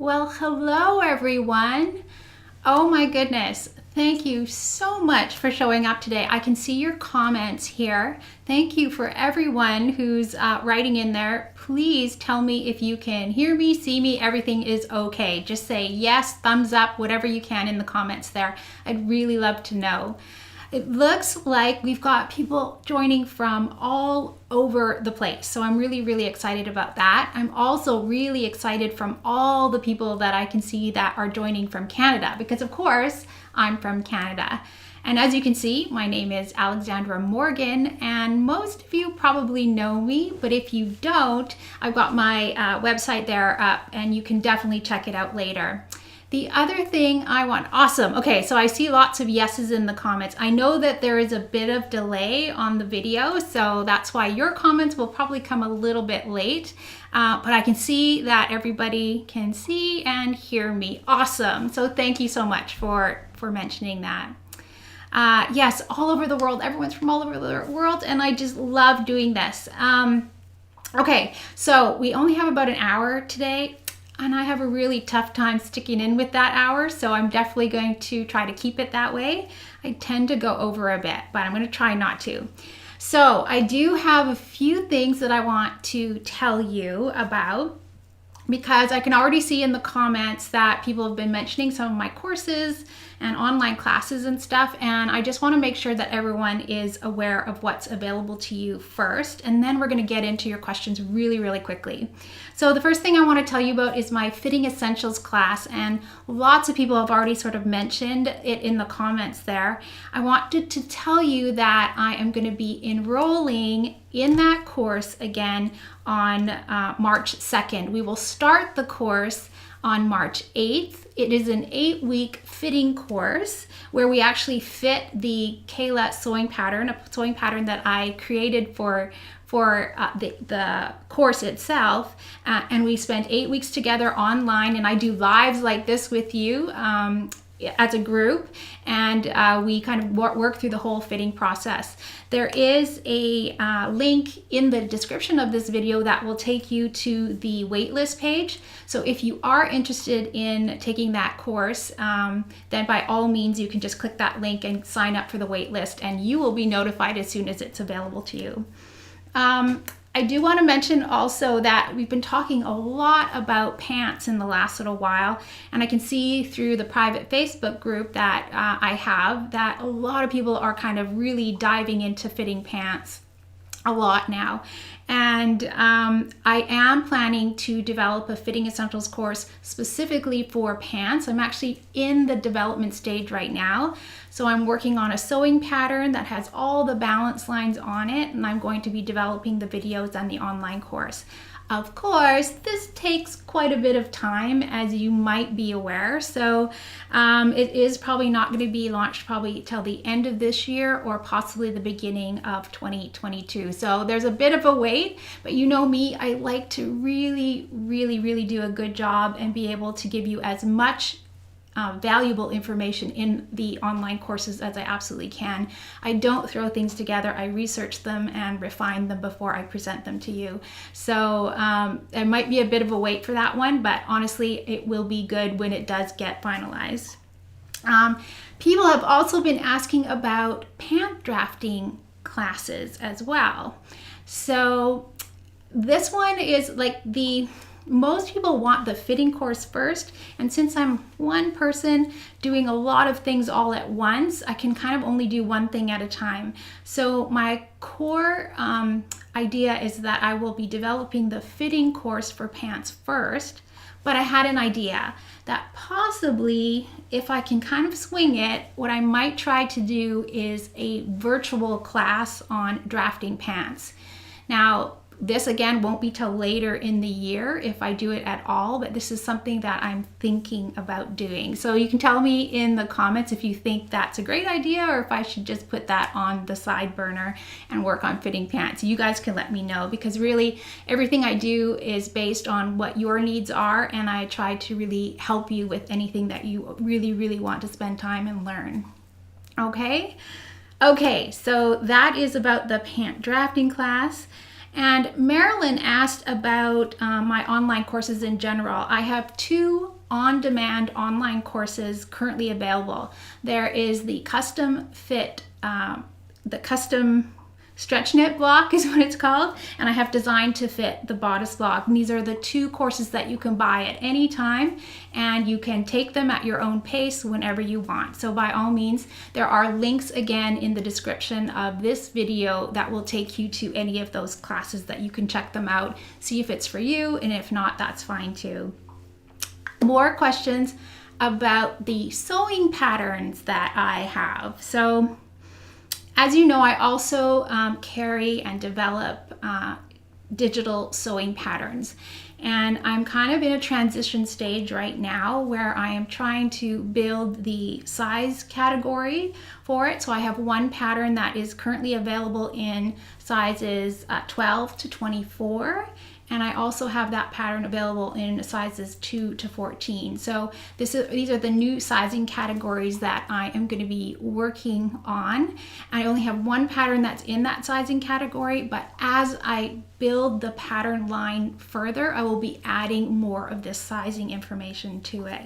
Well, hello everyone. Oh my goodness. Thank you so much for showing up today. I can see your comments here. Thank you for everyone who's writing in there. Please tell me if you can hear me, see me, everything is okay. Just say yes, thumbs up, whatever you can in the comments there. I'd really love to know. It looks like we've got people joining from all over the place. So I'm really excited about that. I'm also really excited from all the people that I can see that are joining from Canada, because of course I'm from Canada. And as you can see, my name is Alexandra Morgan, and most of you probably know me, but if you don't, I've got my website there up and you can definitely check it out later. The other thing I want, awesome. Okay, so I see lots of yeses in the comments. I know that there is a bit of delay on the video, so that's why your comments will probably come a little bit late, but I can see that everybody can see and hear me. Awesome, so thank you so much for mentioning that. Yes, all over the world, everyone's from all over the world, and I just love doing this. Okay, so we only have about an hour today. And I have a really tough time sticking in with that hour, so I'm definitely going to try to keep it that way. I tend to go over a bit, but I'm going to try not to. So I do have a few things that I want to tell you about, because I can already see in the comments that people have been mentioning some of my courses and online classes and stuff, and I just want to make sure that everyone is aware of what's available to you first, and then we're going to get into your questions really quickly. So the first thing I want to tell you about is my Fitting Essentials class, and lots of people have already sort of mentioned it in the comments there. I wanted to tell you that I am going to be enrolling in that course again on March 2nd. We will start the course on March 8th. It is an 8-week fitting course where we actually fit the Kayla sewing pattern, a sewing pattern that I created for the course itself, and we spend 8 weeks together online, and I do lives like this with you as a group, and we kind of work through the whole fitting process. There is a link in the description of this video that will take you to the waitlist page. So if you are interested in taking that course, then by all means you can just click that link and sign up for the waitlist, and you will be notified as soon as it's available to you. I do want to mention also that we've been talking a lot about pants in the last little while, and I can see through the private Facebook group that I have that a lot of people are kind of really diving into fitting pants a lot now. And I am planning to develop a Fitting Essentials course specifically for pants. I'm actually in the development stage right now. So I'm working on a sewing pattern that has all the balance lines on it, and I'm going to be developing the videos and the online course. Of course, this takes quite a bit of time, as you might be aware. So it is probably not going to be launched probably till the end of this year or possibly the beginning of 2022. So there's a bit of a wait, but you know me, I like to really do a good job and be able to give you as much valuable information in the online courses as I absolutely can. I don't throw things together. I research them and refine them before I present them to you. So there might be a bit of a wait for that one, but honestly, it will be good when it does get finalized. People have also been asking about pant drafting classes as well. So this one is like most people want the fitting course first, and since I'm one person doing a lot of things all at once, I can kind of only do one thing at a time. So my core idea is that I will be developing the fitting course for pants first, but I had an idea that possibly, if I can kind of swing it, what I might try to do is a virtual class on drafting pants. Now, this again won't be till later in the year if I do it at all, but this is something that I'm thinking about doing. So you can tell me in the comments if you think that's a great idea or if I should just put that on the side burner and work on fitting pants. You guys can let me know, because really everything I do is based on what your needs are, and I try to really help you with anything that you really want to spend time and learn. Okay, so that is about the pant drafting class. And Marilyn asked about my online courses in general. I have 2 on-demand online courses currently available. There is the custom fit, the custom stretch knit block is what it's called, and I have designed to fit the bodice block. And these are the 2 courses that you can buy at any time, and you can take them at your own pace whenever you want. So by all means, there are links again in the description of this video that will take you to any of those classes that you can check them out, see if it's for you, and if not, that's fine too. More questions about the sewing patterns that I have. So as you know, I also carry and develop digital sewing patterns. And I'm kind of in a transition stage right now where I am trying to build the size category for it. So I have one pattern that is currently available in sizes 12 to 24. And I also have that pattern available in sizes 2 to 14. So these are the new sizing categories that I am going to be working on. I only have one pattern that's in that sizing category, but as I build the pattern line further, I will be adding more of this sizing information to it.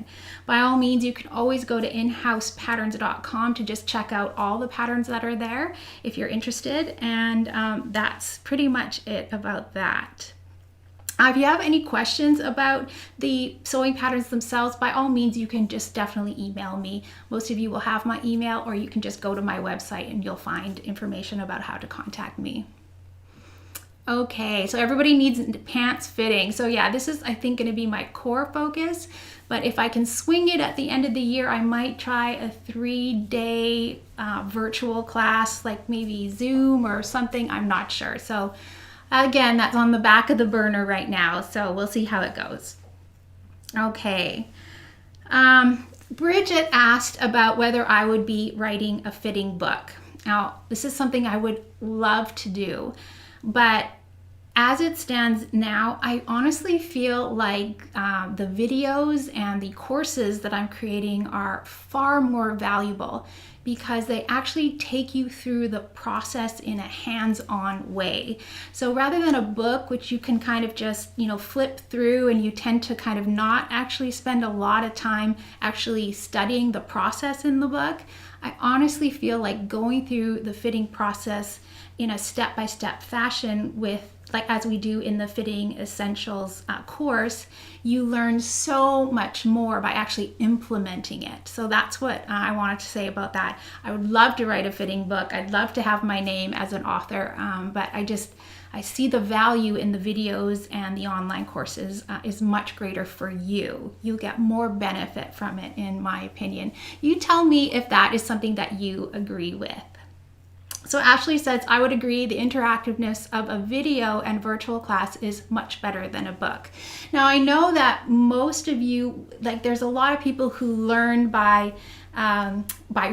By all means, you can always go to inhousepatterns.com to just check out all the patterns that are there if you're interested. And that's pretty much it about that. If you have any questions about the sewing patterns themselves, by all means, you can just definitely email me. Most of you will have my email, or you can just go to my website and you'll find information about how to contact me. Okay, so everybody needs pants fitting. So yeah, this is, I think, going to be my core focus, but if I can swing it at the end of the year, I might try a 3-day virtual class, like maybe Zoom or something. I'm not sure. So again, that's on the back of the burner right now, so we'll see how it goes. Okay. Bridget asked about whether I would be writing a fitting book. Now, this is something I would love to do, but as it stands now, I honestly feel like the videos and the courses that I'm creating are far more valuable because they actually take you through the process in a hands-on way. So rather than a book, which you can kind of just, flip through and you tend to kind of not actually spend a lot of time actually studying the process in the book, I honestly feel like going through the fitting process in a step-by-step fashion as we do in the Fitting Essentials course, you learn so much more by actually implementing it. So that's what I wanted to say about that. I would love to write a fitting book. I'd love to have my name as an author, but I see the value in the videos and the online courses is much greater for you. You'll get more benefit from it, in my opinion. You tell me if that is something that you agree with. So Ashley says, I would agree the interactiveness of a video and virtual class is much better than a book. Now I know that most of you, there's a lot of people who learn by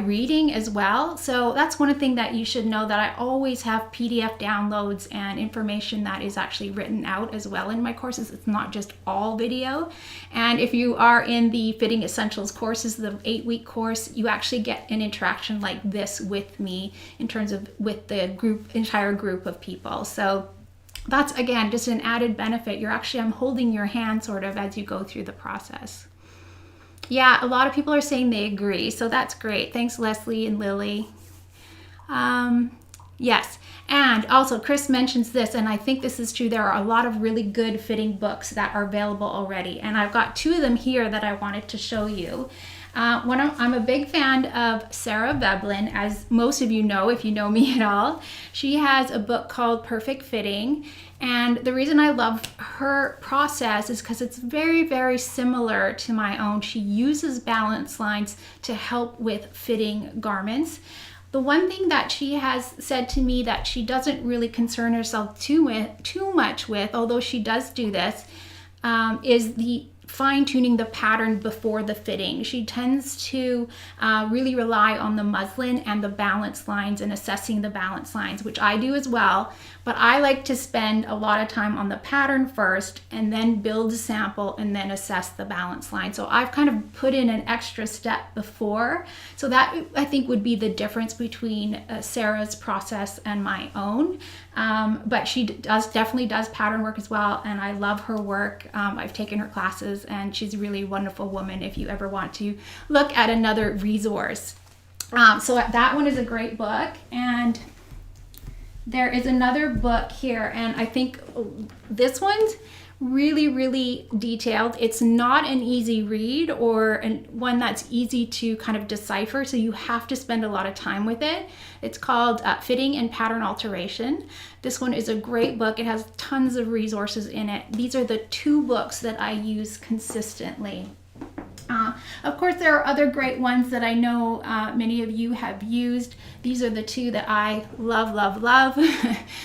reading as well. So that's one thing that you should know, that I always have PDF downloads and information that is actually written out as well in my courses. It's not just all video. And if you are in the Fitting Essentials courses, the 8-week course, you actually get an interaction like this with me in terms of with the entire group of people. So that's, again, just an added benefit. I'm holding your hand sort of as you go through the process. Yeah, a lot of people are saying they agree, so that's great. Thanks, Leslie and Lily. Yes, and also Chris mentions this, and I think this is true. There are a lot of really good fitting books that are available already, and I've got 2 of them here that I wanted to show you. I'm a big fan of Sarah Veblen, as most of you know if you know me at all. She has a book called Perfect Fitting, and the reason I love her process is because it's very, very similar to my own. She uses balance lines to help with fitting garments. The one thing that she has said to me that she doesn't really concern herself too much with, although she does do this, is the fine-tuning the pattern before the fitting. She tends to really rely on the muslin and the balance lines and assessing the balance lines, which I do as well. But I like to spend a lot of time on the pattern first and then build a sample and then assess the balance line. So I've kind of put in an extra step before. So that, I think, would be the difference between Sarah's process and my own. But she definitely does pattern work as well, and I love her work. I've taken her classes, and she's a really wonderful woman if you ever want to look at another resource. So that one is a great book, and there is another book here, and I think this one's really, really detailed. It's not an easy read or one that's easy to kind of decipher, so you have to spend a lot of time with it. It's called Fitting and Pattern Alteration. This one is a great book. It has tons of resources in it. These are the two books that I use consistently. Of course, there are other great ones that I know many of you have used. These are the two that I love, love, love.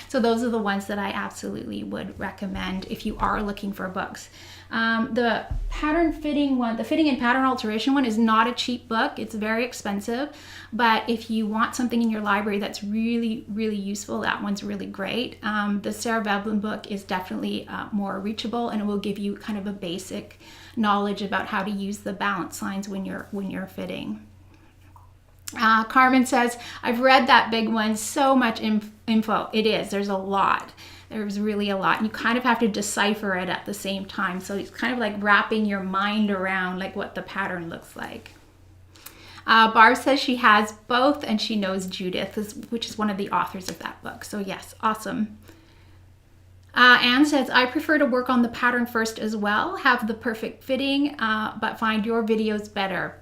So those are the ones that I absolutely would recommend if you are looking for books. The pattern fitting one, the fitting and pattern alteration one, is not a cheap book. It's very expensive, but if you want something in your library that's really, really useful, that one's really great. The Sarah Veblen book is definitely more reachable, and it will give you kind of a basic knowledge about how to use the balance lines when you're fitting. Carmen says, I've read that big one, so much info. It is, there's a lot. There's really a lot. And you kind of have to decipher it at the same time. So it's kind of like wrapping your mind around like what the pattern looks like. Barb says she has both, and she knows Judith, which is one of the authors of that book. So yes, awesome. Anne says, I prefer to work on the pattern first as well, have the perfect fitting, but find your videos better.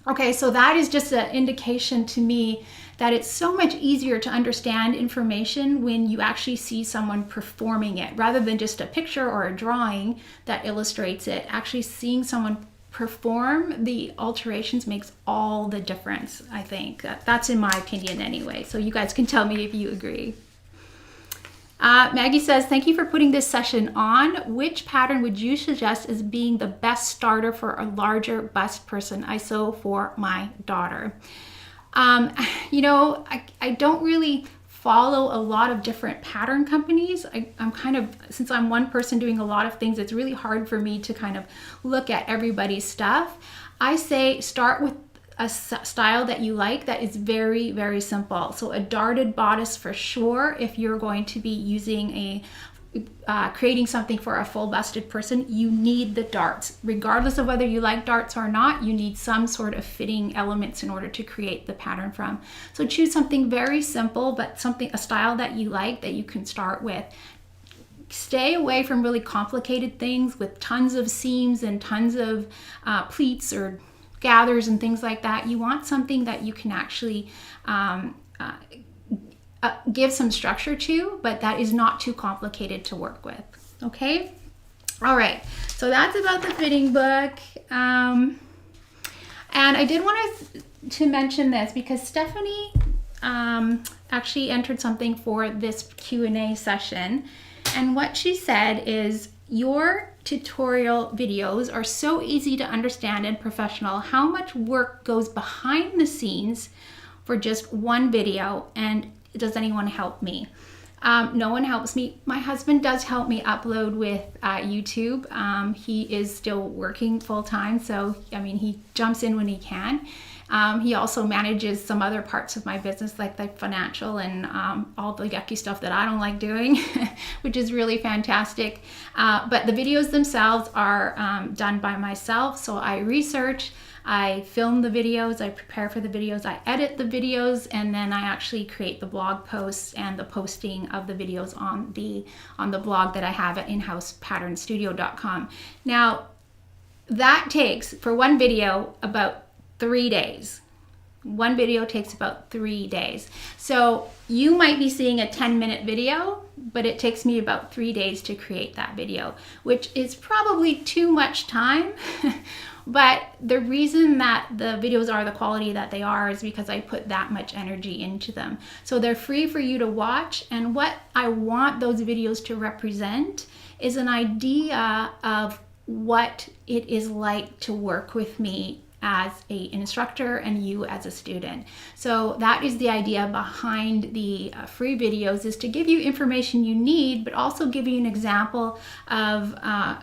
Okay, so that is just an indication to me that it's so much easier to understand information when you actually see someone performing it, rather than just a picture or a drawing that illustrates it. Actually seeing someone perform the alterations makes all the difference, I think. That's in my opinion anyway, so you guys can tell me if you agree. Maggie says, thank you for putting this session on. Which pattern would you suggest as being the best starter for a larger bust person? I sew for my daughter. You know, I don't really follow a lot of different pattern companies. I'm kind of, since I'm one person doing a lot of things, it's really hard for me to kind of look at everybody's stuff. I say start with a style that you like that is very, very simple. So a darted bodice for sure. If you're going to be using creating something for a full busted person, you need the darts. Regardless of whether you like darts or not, you need some sort of fitting elements in order to create the pattern from. So choose something very simple, but a style that you like that you can start with. Stay away from really complicated things with tons of seams and tons of pleats or gathers and things like that. You want something that you can actually give some structure to, but that is not too complicated to work with. Okay? All right. So that's about the fitting book. And I did want to mention this because Stephanie actually entered something for this Q&A session. And what she said is, your tutorial videos are so easy to understand and professional. How much work goes behind the scenes for just one video, and does anyone help me? No one helps me. My husband does help me upload with YouTube. He is still working full-time, so I mean, he jumps in when he can. He also manages some other parts of my business, like the financial and all the yucky stuff that I don't like doing, which is really fantastic. But the videos themselves are done by myself. So I research, I film the videos, I prepare for the videos, I edit the videos, and then I actually create the blog posts and the posting of the videos on the blog that I have at inhousepatternstudio.com. Now, that takes, for one video, about 3 days. One video takes about 3 days. So you might be seeing a 10-minute video, but it takes me about 3 days to create that video, which is probably too much time. But the reason that the videos are the quality that they are is because I put that much energy into them. So they're free for you to watch. And what I want those videos to represent is an idea of what it is like to work with me as an instructor and you as a student. So that is the idea behind the free videos, is to give you information you need, but also give you an example of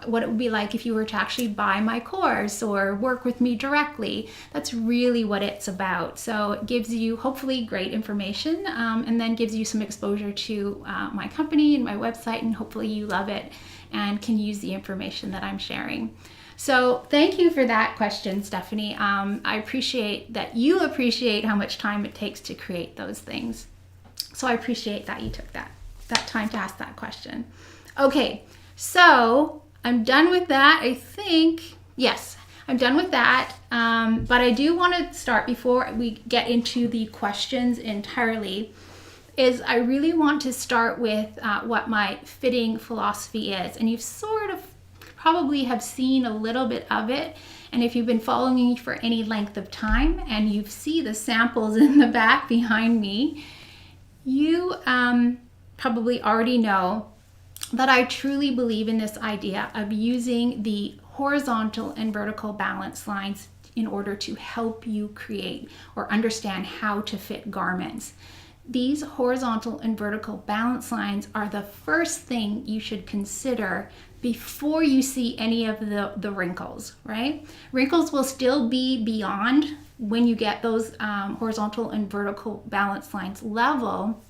what it would be like if you were to actually buy my course or work with me directly. That's really what it's about. So it gives you hopefully great information, and then gives you some exposure to my company and my website, and hopefully you love it and can use the information that I'm sharing. So thank you for that question, Stephanie. I appreciate that you appreciate how much time it takes to create those things. So I appreciate that you took that time to ask that question. Okay, so I'm done with that. I think, yes, I'm done with that. But I do want to start, before we get into the questions entirely, is I really want to start with what my fitting philosophy is. And you've sort of probably have seen a little bit of it, and if you've been following me for any length of time and you see the samples in the back behind me, you probably already know that I truly believe in this idea of using the horizontal and vertical balance lines in order to help you create or understand how to fit garments. These horizontal and vertical balance lines are the first thing you should consider before you see any of the wrinkles, right? Wrinkles will still be beyond when you get those horizontal and vertical balance lines level.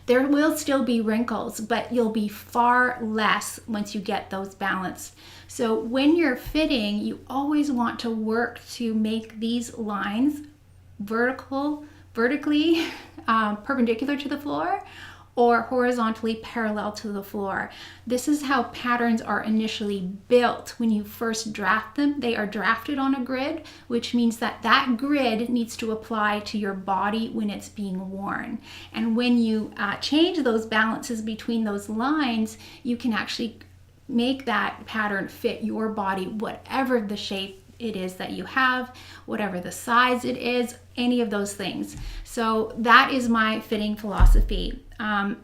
There will still be wrinkles, but you'll be far less once you get those balanced. So when you're fitting, you always want to work to make these lines vertically perpendicular to the floor, or horizontally parallel to the floor. This is how patterns are initially built. When you first draft them, they are drafted on a grid, which means that that grid needs to apply to your body when it's being worn. And when you change those balances between those lines, you can actually make that pattern fit your body, whatever the shape it is that you have, whatever the size it is, any of those things. So that is my fitting philosophy.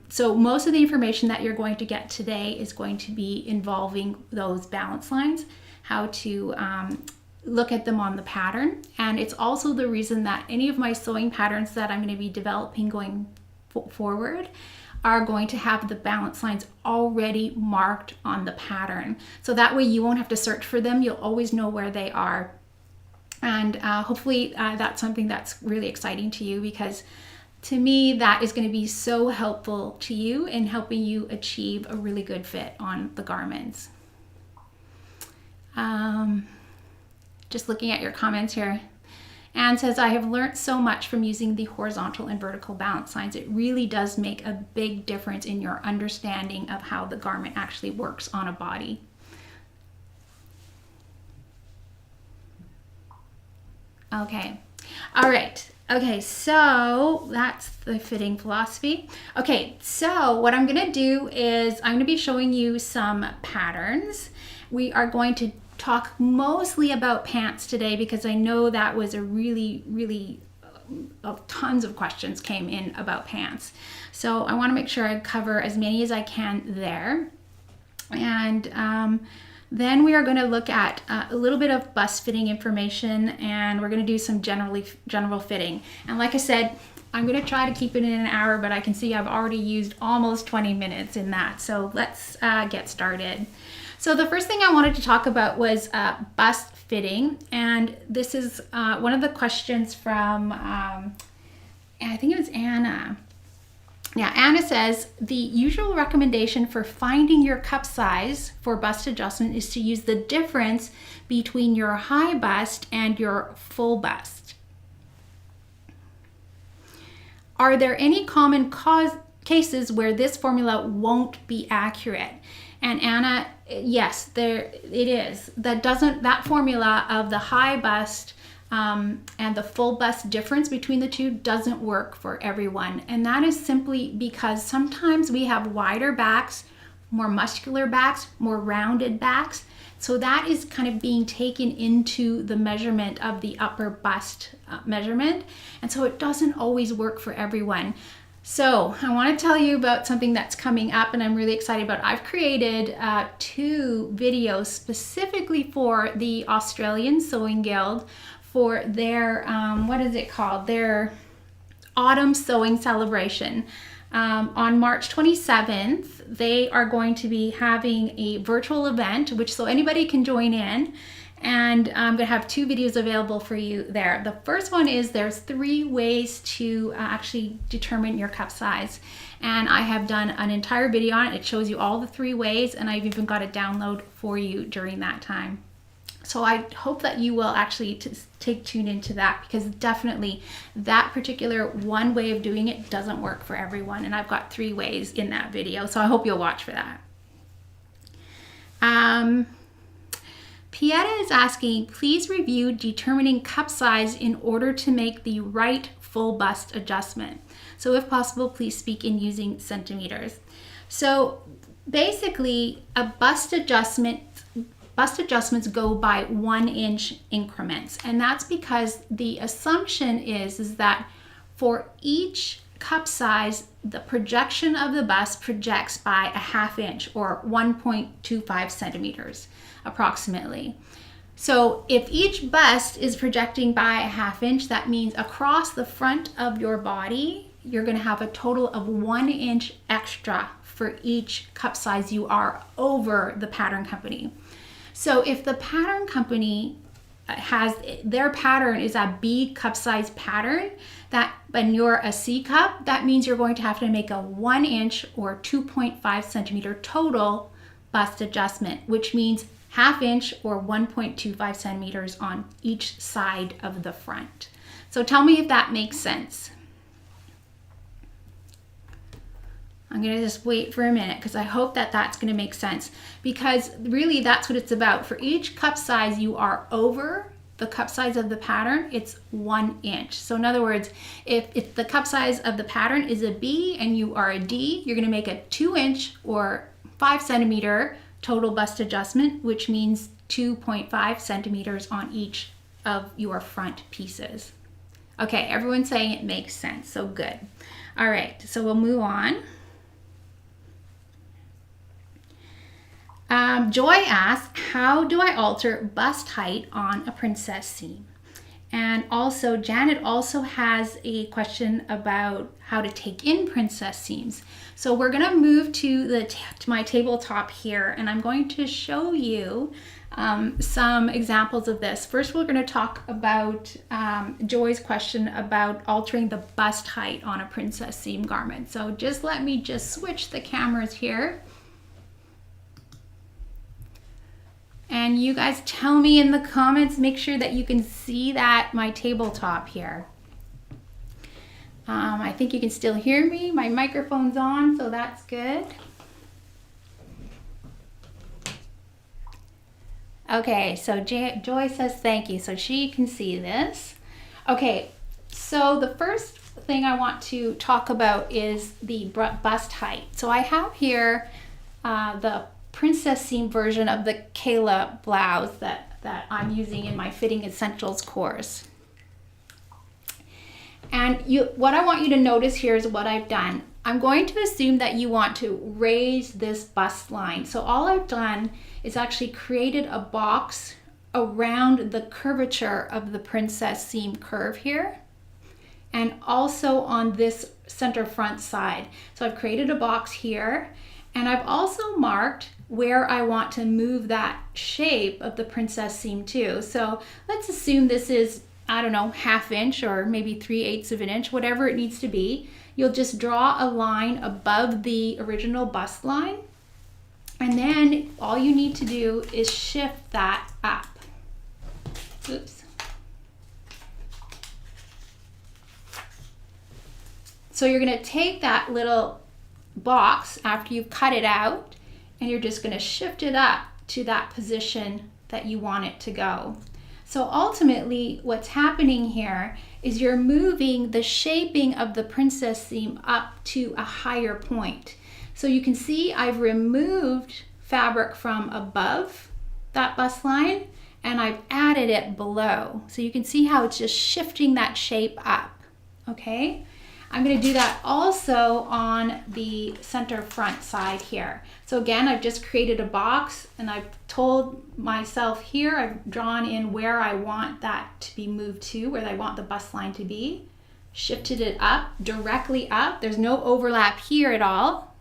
So most of the information that you're going to get today is going to be involving those balance lines, how to look at them on the pattern. And it's also the reason that any of my sewing patterns that I'm going to be developing going forward are going to have the balance lines already marked on the pattern. So that way you won't have to search for them. You'll always know where they are. And hopefully that's something that's really exciting to you, because to me, that is going to be so helpful to you in helping you achieve a really good fit on the garments. Just looking at your comments here. Anne says, I have learned so much from using the horizontal and vertical balance lines. It really does make a big difference in your understanding of how the garment actually works on a body. Okay. All right. Okay, so that's the fitting philosophy. Okay, so what I'm going to do is I'm going to be showing you some patterns. We are going to talk mostly about pants today, because I know that was a really tons of questions came in about pants. So I want to make sure I cover as many as I can there. And then we are going to look at a little bit of bust fitting information, and we're going to do some general fitting. And like I said, I'm going to try to keep it in an hour, but I can see I've already used almost 20 minutes in that. So let's get started. So the first thing I wanted to talk about was bust fitting, and this is one of the questions from, I think it was Anna. Yeah, Anna says, the usual recommendation for finding your cup size for bust adjustment is to use the difference between your high bust and your full bust. Are there any common cases where this formula won't be accurate? And Anna, yes, there it is. That formula of the high bust and the full bust difference between the two doesn't work for everyone. And that is simply because sometimes we have wider backs, more muscular backs, more rounded backs. So that is kind of being taken into the measurement of the upper bust measurement. And so it doesn't always work for everyone. So I want to tell you about something that's coming up and I'm really excited about. I've created 2 videos specifically for the Australian Sewing Guild for their, what is it called? Their autumn sewing celebration. On March 27th, they are going to be having a virtual event, so anybody can join in. And I'm going to have 2 videos available for you there. The first one is there's 3 ways to actually determine your cup size. And I have done an entire video on it. It shows you all the 3 ways, and I've even got a download for you during that time. So I hope that you will actually tune into that, because definitely that particular one way of doing it doesn't work for everyone. And I've got 3 ways in that video. So I hope you'll watch for that. Pieta is asking, please review determining cup size in order to make the right full bust adjustment. So if possible, please speak in using centimeters. So basically, a bust adjustments go by 1-inch increments. And that's because the assumption is that for each cup size, the projection of the bust projects by a 1/2 inch or 1.25 centimeters approximately. So if each bust is projecting by a 1/2 inch, that means across the front of your body, you're going to have a total of 1 inch extra for each cup size you are over the pattern company. So if the pattern company has, their pattern is a B cup size pattern, and you're a C cup, that means you're going to have to make a 1 inch or 2.5 centimeter total bust adjustment, which means 1/2 inch or 1.25 centimeters on each side of the front. So tell me if that makes sense. I'm going to just wait for a minute because I hope that that's going to make sense, because really that's what it's about. For each cup size you are over the cup size of the pattern, it's 1 inch. So in other words, if the cup size of the pattern is a B and you are a D, you're going to make a 2 inch or 5 centimeter total bust adjustment, which means 2.5 centimeters on each of your front pieces. Okay, everyone's saying it makes sense, so good. All right, so we'll move on. Joy asks, how do I alter bust height on a princess seam? And also, Janet also has a question about how to take in princess seams. So we're going to move to my tabletop here, and I'm going to show you some examples of this. First, we're going to talk about Joy's question about altering the bust height on a princess seam garment. So just let me just switch the cameras here. And you guys tell me in the comments, make sure that you can see my tabletop here. I think you can still hear me. My microphone's on, so that's good. Okay, so Joy says thank you, so she can see this. Okay, so the first thing I want to talk about is the bust height. So I have here the princess seam version of the Kayla blouse that I'm using in my Fitting Essentials course. And what I want you to notice here is what I've done. I'm going to assume that you want to raise this bust line. So all I've done is actually created a box around the curvature of the princess seam curve here, and also on this center front side. So I've created a box here, and I've also marked where I want to move that shape of the princess seam to. So let's assume this is, I don't know, 1/2 inch or maybe 3/8 of an inch, whatever it needs to be. You'll just draw a line above the original bust line, and then all you need to do is shift that up. Oops. So you're going to take that little box after you've cut it out, and you're just going to shift it up to that position that you want it to go. So ultimately what's happening here is you're moving the shaping of the princess seam up to a higher point. So you can see I've removed fabric from above that bust line and I've added it below. So you can see how it's just shifting that shape up, okay? I'm going to do that also on the center front side here. So again, I've just created a box and I've told myself here, I've drawn in where I want that to be moved to, where I want the bust line to be. Shifted it up, directly up. There's no overlap here at all.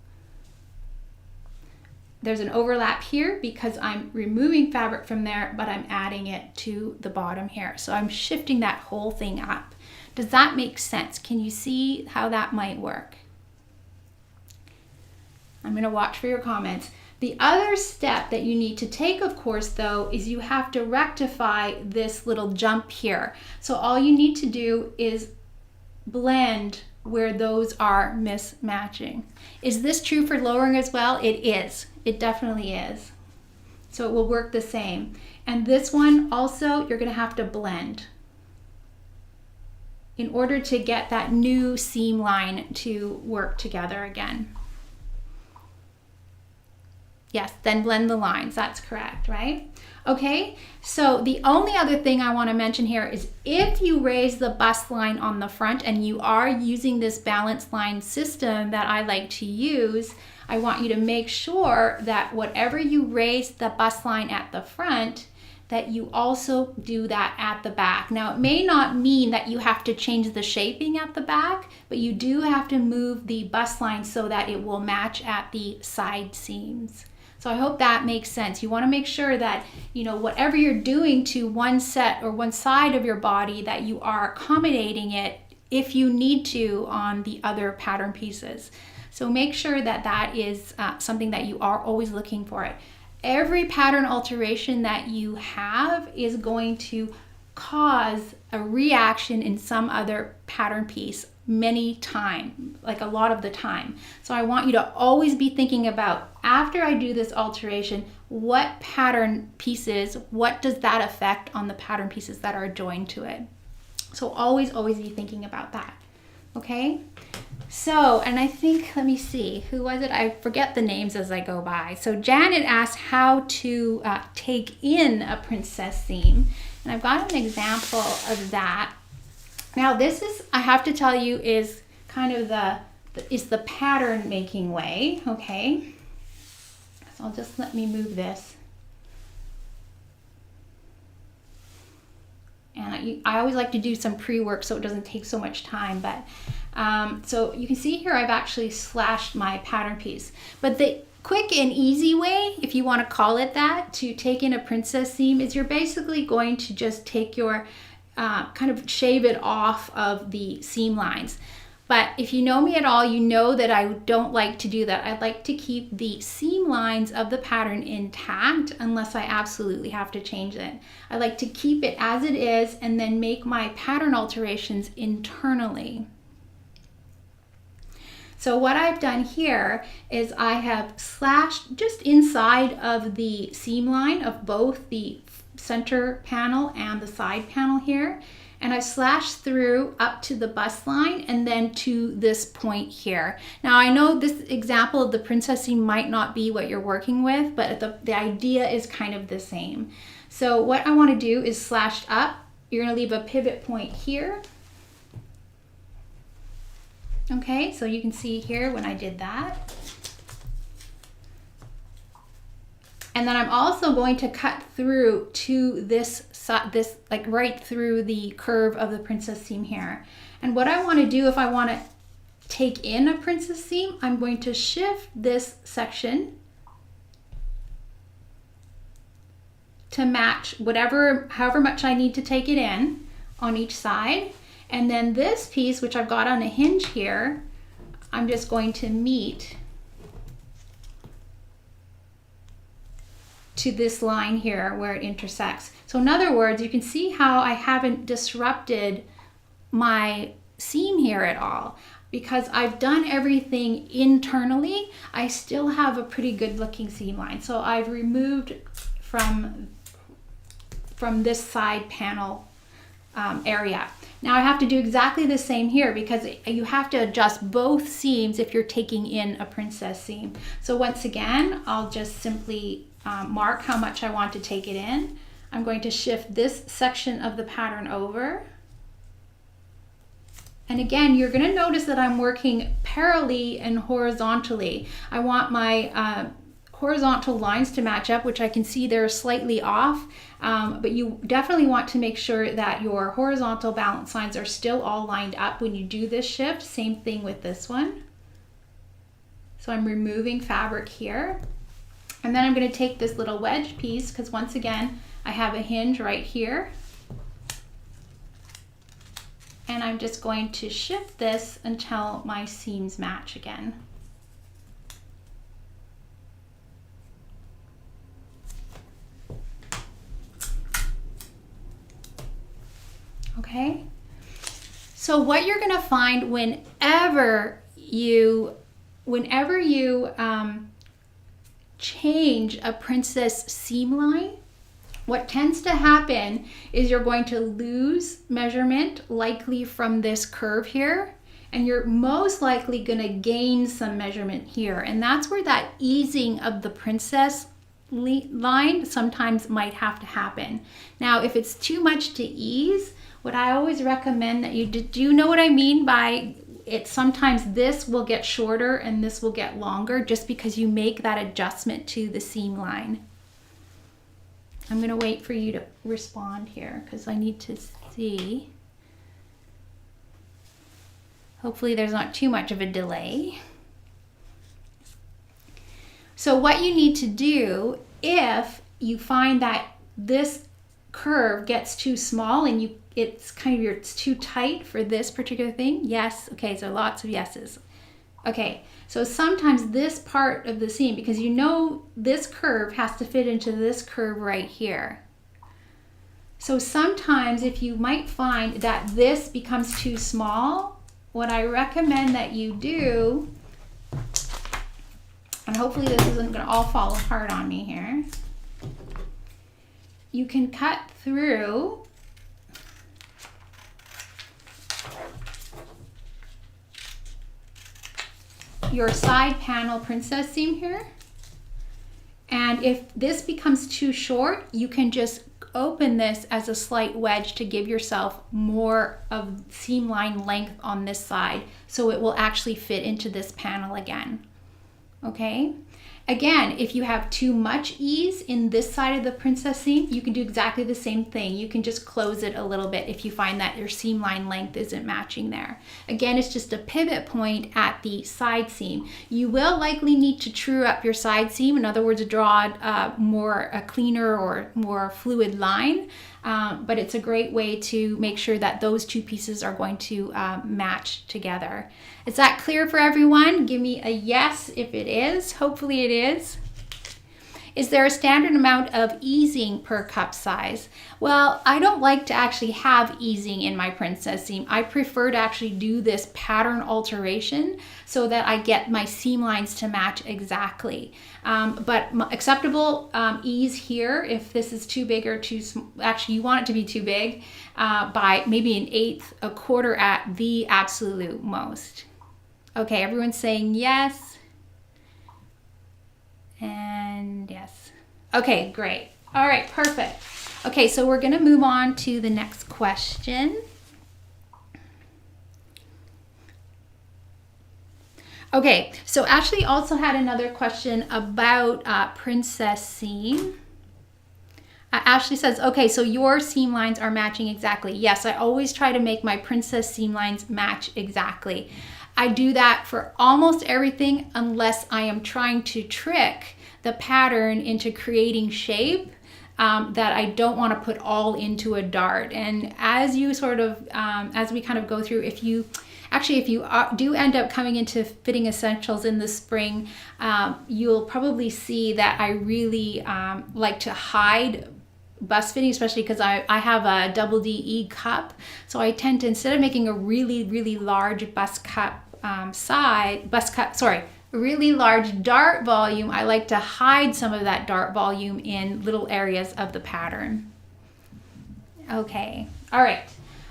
There's an overlap here because I'm removing fabric from there, but I'm adding it to the bottom here. So I'm shifting that whole thing up. Does that make sense? Can you see how that might work? I'm going to watch for your comments. The other step that you need to take, of course, though, is you have to rectify this little jump here. So all you need to do is blend where those are mismatching. Is this true for lowering as well? It is. It definitely is. So it will work the same. And this one also, you're going to have to blend in order to get that new seam line to work together again. Yes, then blend the lines. That's correct, right? Okay, so the only other thing I want to mention here is if you raise the bust line on the front and you are using this balance line system that I like to use, I want you to make sure that whatever you raise the bust line at the front, that you also do that at the back. Now, it may not mean that you have to change the shaping at the back, but you do have to move the bust line so that it will match at the side seams. So I hope that makes sense. You want to make sure that, you know, whatever you're doing to one set or one side of your body, that you are accommodating it if you need to on the other pattern pieces. So make sure that that is something that you are always looking for it. Every pattern alteration that you have is going to cause a reaction in some other pattern piece many times, like a lot of the time. So I want you to always be thinking about, after I do this alteration, what pattern pieces, what does that affect on the pattern pieces that are joined to it? So always be thinking about that. Okay? So, and I think, let me see, who was it? I forget the names as I go by. So Janet asked how to take in a princess seam. And I've got an example of that. Now this is, I have to tell you, is kind of the pattern making way, okay? So I'll just let me move this. And I always like to do some pre-work so it doesn't take so much time, but so you can see here I've actually slashed my pattern piece. But the quick and easy way, if you want to call it that, to take in a princess seam is you're basically going to just take your kind of shave it off of the seam lines. But if you know me at all, you know that I don't like to do that. I like to keep the seam lines of the pattern intact unless I absolutely have to change it. I like to keep it as it is and then make my pattern alterations internally. So what I've done here is I have slashed just inside of the seam line of both the center panel and the side panel here, and I slashed through up to the bust line and then to this point here. Now I know this example of the princess seam might not be what you're working with, but the idea is kind of the same. So what I want to do is slash up. You're going to leave a pivot point here. Okay, so you can see here when I did that. And then I'm also going to cut through to this like right through the curve of the princess seam here. And what I want to do, if I want to take in a princess seam, I'm going to shift this section to match however much I need to take it in on each side. And then this piece, which I've got on a hinge here, I'm just going to meet to this line here where it intersects. So in other words, you can see how I haven't disrupted my seam here at all. Because I've done everything internally, I still have a pretty good looking seam line. So I've removed from this side panel area. Now I have to do exactly the same here because you have to adjust both seams if you're taking in a princess seam. So once again, I'll just simply mark how much I want to take it in. I'm going to shift this section of the pattern over. And again, you're going to notice that I'm working parallelly and horizontally. I want my horizontal lines to match up, which I can see they're slightly off, but you definitely want to make sure that your horizontal balance lines are still all lined up when you do this shift. Same thing with this one. So I'm removing fabric here. And then I'm going to take this little wedge piece, because once again, I have a hinge right here. And I'm just going to shift this until my seams match again. Okay, so what you're going to find whenever you change a princess seam line, what tends to happen is you're going to lose measurement, likely from this curve here, and you're most likely going to gain some measurement here. And that's where that easing of the princess line sometimes might have to happen. Now, if it's too much to ease, what I always recommend that you do you know what I mean by it? Sometimes this will get shorter and this will get longer just because you make that adjustment to the seam line. I'm going to wait for you to respond here because I need to see. Hopefully there's not too much of a delay. So what you need to do, if you find that this curve gets too small and it's too tight for this particular thing, yes, okay, so lots of yeses. Okay, so sometimes this part of the seam, because you know this curve has to fit into this curve right here. So sometimes if you might find that this becomes too small, what I recommend that you do, and hopefully this isn't going to all fall apart on me here, you can cut through your side panel princess seam here, and if this becomes too short, you can just open this as a slight wedge to give yourself more of seam line length on this side, so it will actually fit into this panel again. Okay, again, if you have too much ease in this side of the princess seam, you can do exactly the same thing. You can just close it a little bit if you find that your seam line length isn't matching there. Again, it's just a pivot point at the side seam. You will likely need to true up your side seam. In other words, draw a cleaner or more fluid line. But it's a great way to make sure that those two pieces are going to match together. Is that clear for everyone? Give me a yes if it is. Hopefully it is. Is there a standard amount of easing per cup size? Well, I don't like to actually have easing in my princess seam. I prefer to actually do this pattern alteration so that I get my seam lines to match exactly. But acceptable ease here, if this is too big or too small, actually you want it to be too big, by maybe an eighth, a quarter at the absolute most. Okay, everyone's saying yes. And yes. Okay, great. All right, perfect. Okay, so we're going to move on to the next question. Okay, so Ashley also had another question about princess seam. Ashley says, okay, so your seam lines are matching exactly. Yes, I always try to make my princess seam lines match exactly. I do that for almost everything unless I am trying to trick the pattern into creating shape that I don't want to put all into a dart. And as you sort of, as we kind of go through, if you do end up coming into fitting essentials in the spring, you'll probably see that I really like to hide bust fitting, especially because I have a double DE cup. So I tend to, instead of making a really, really large really large dart volume, I like to hide some of that dart volume in little areas of the pattern. Okay, all right.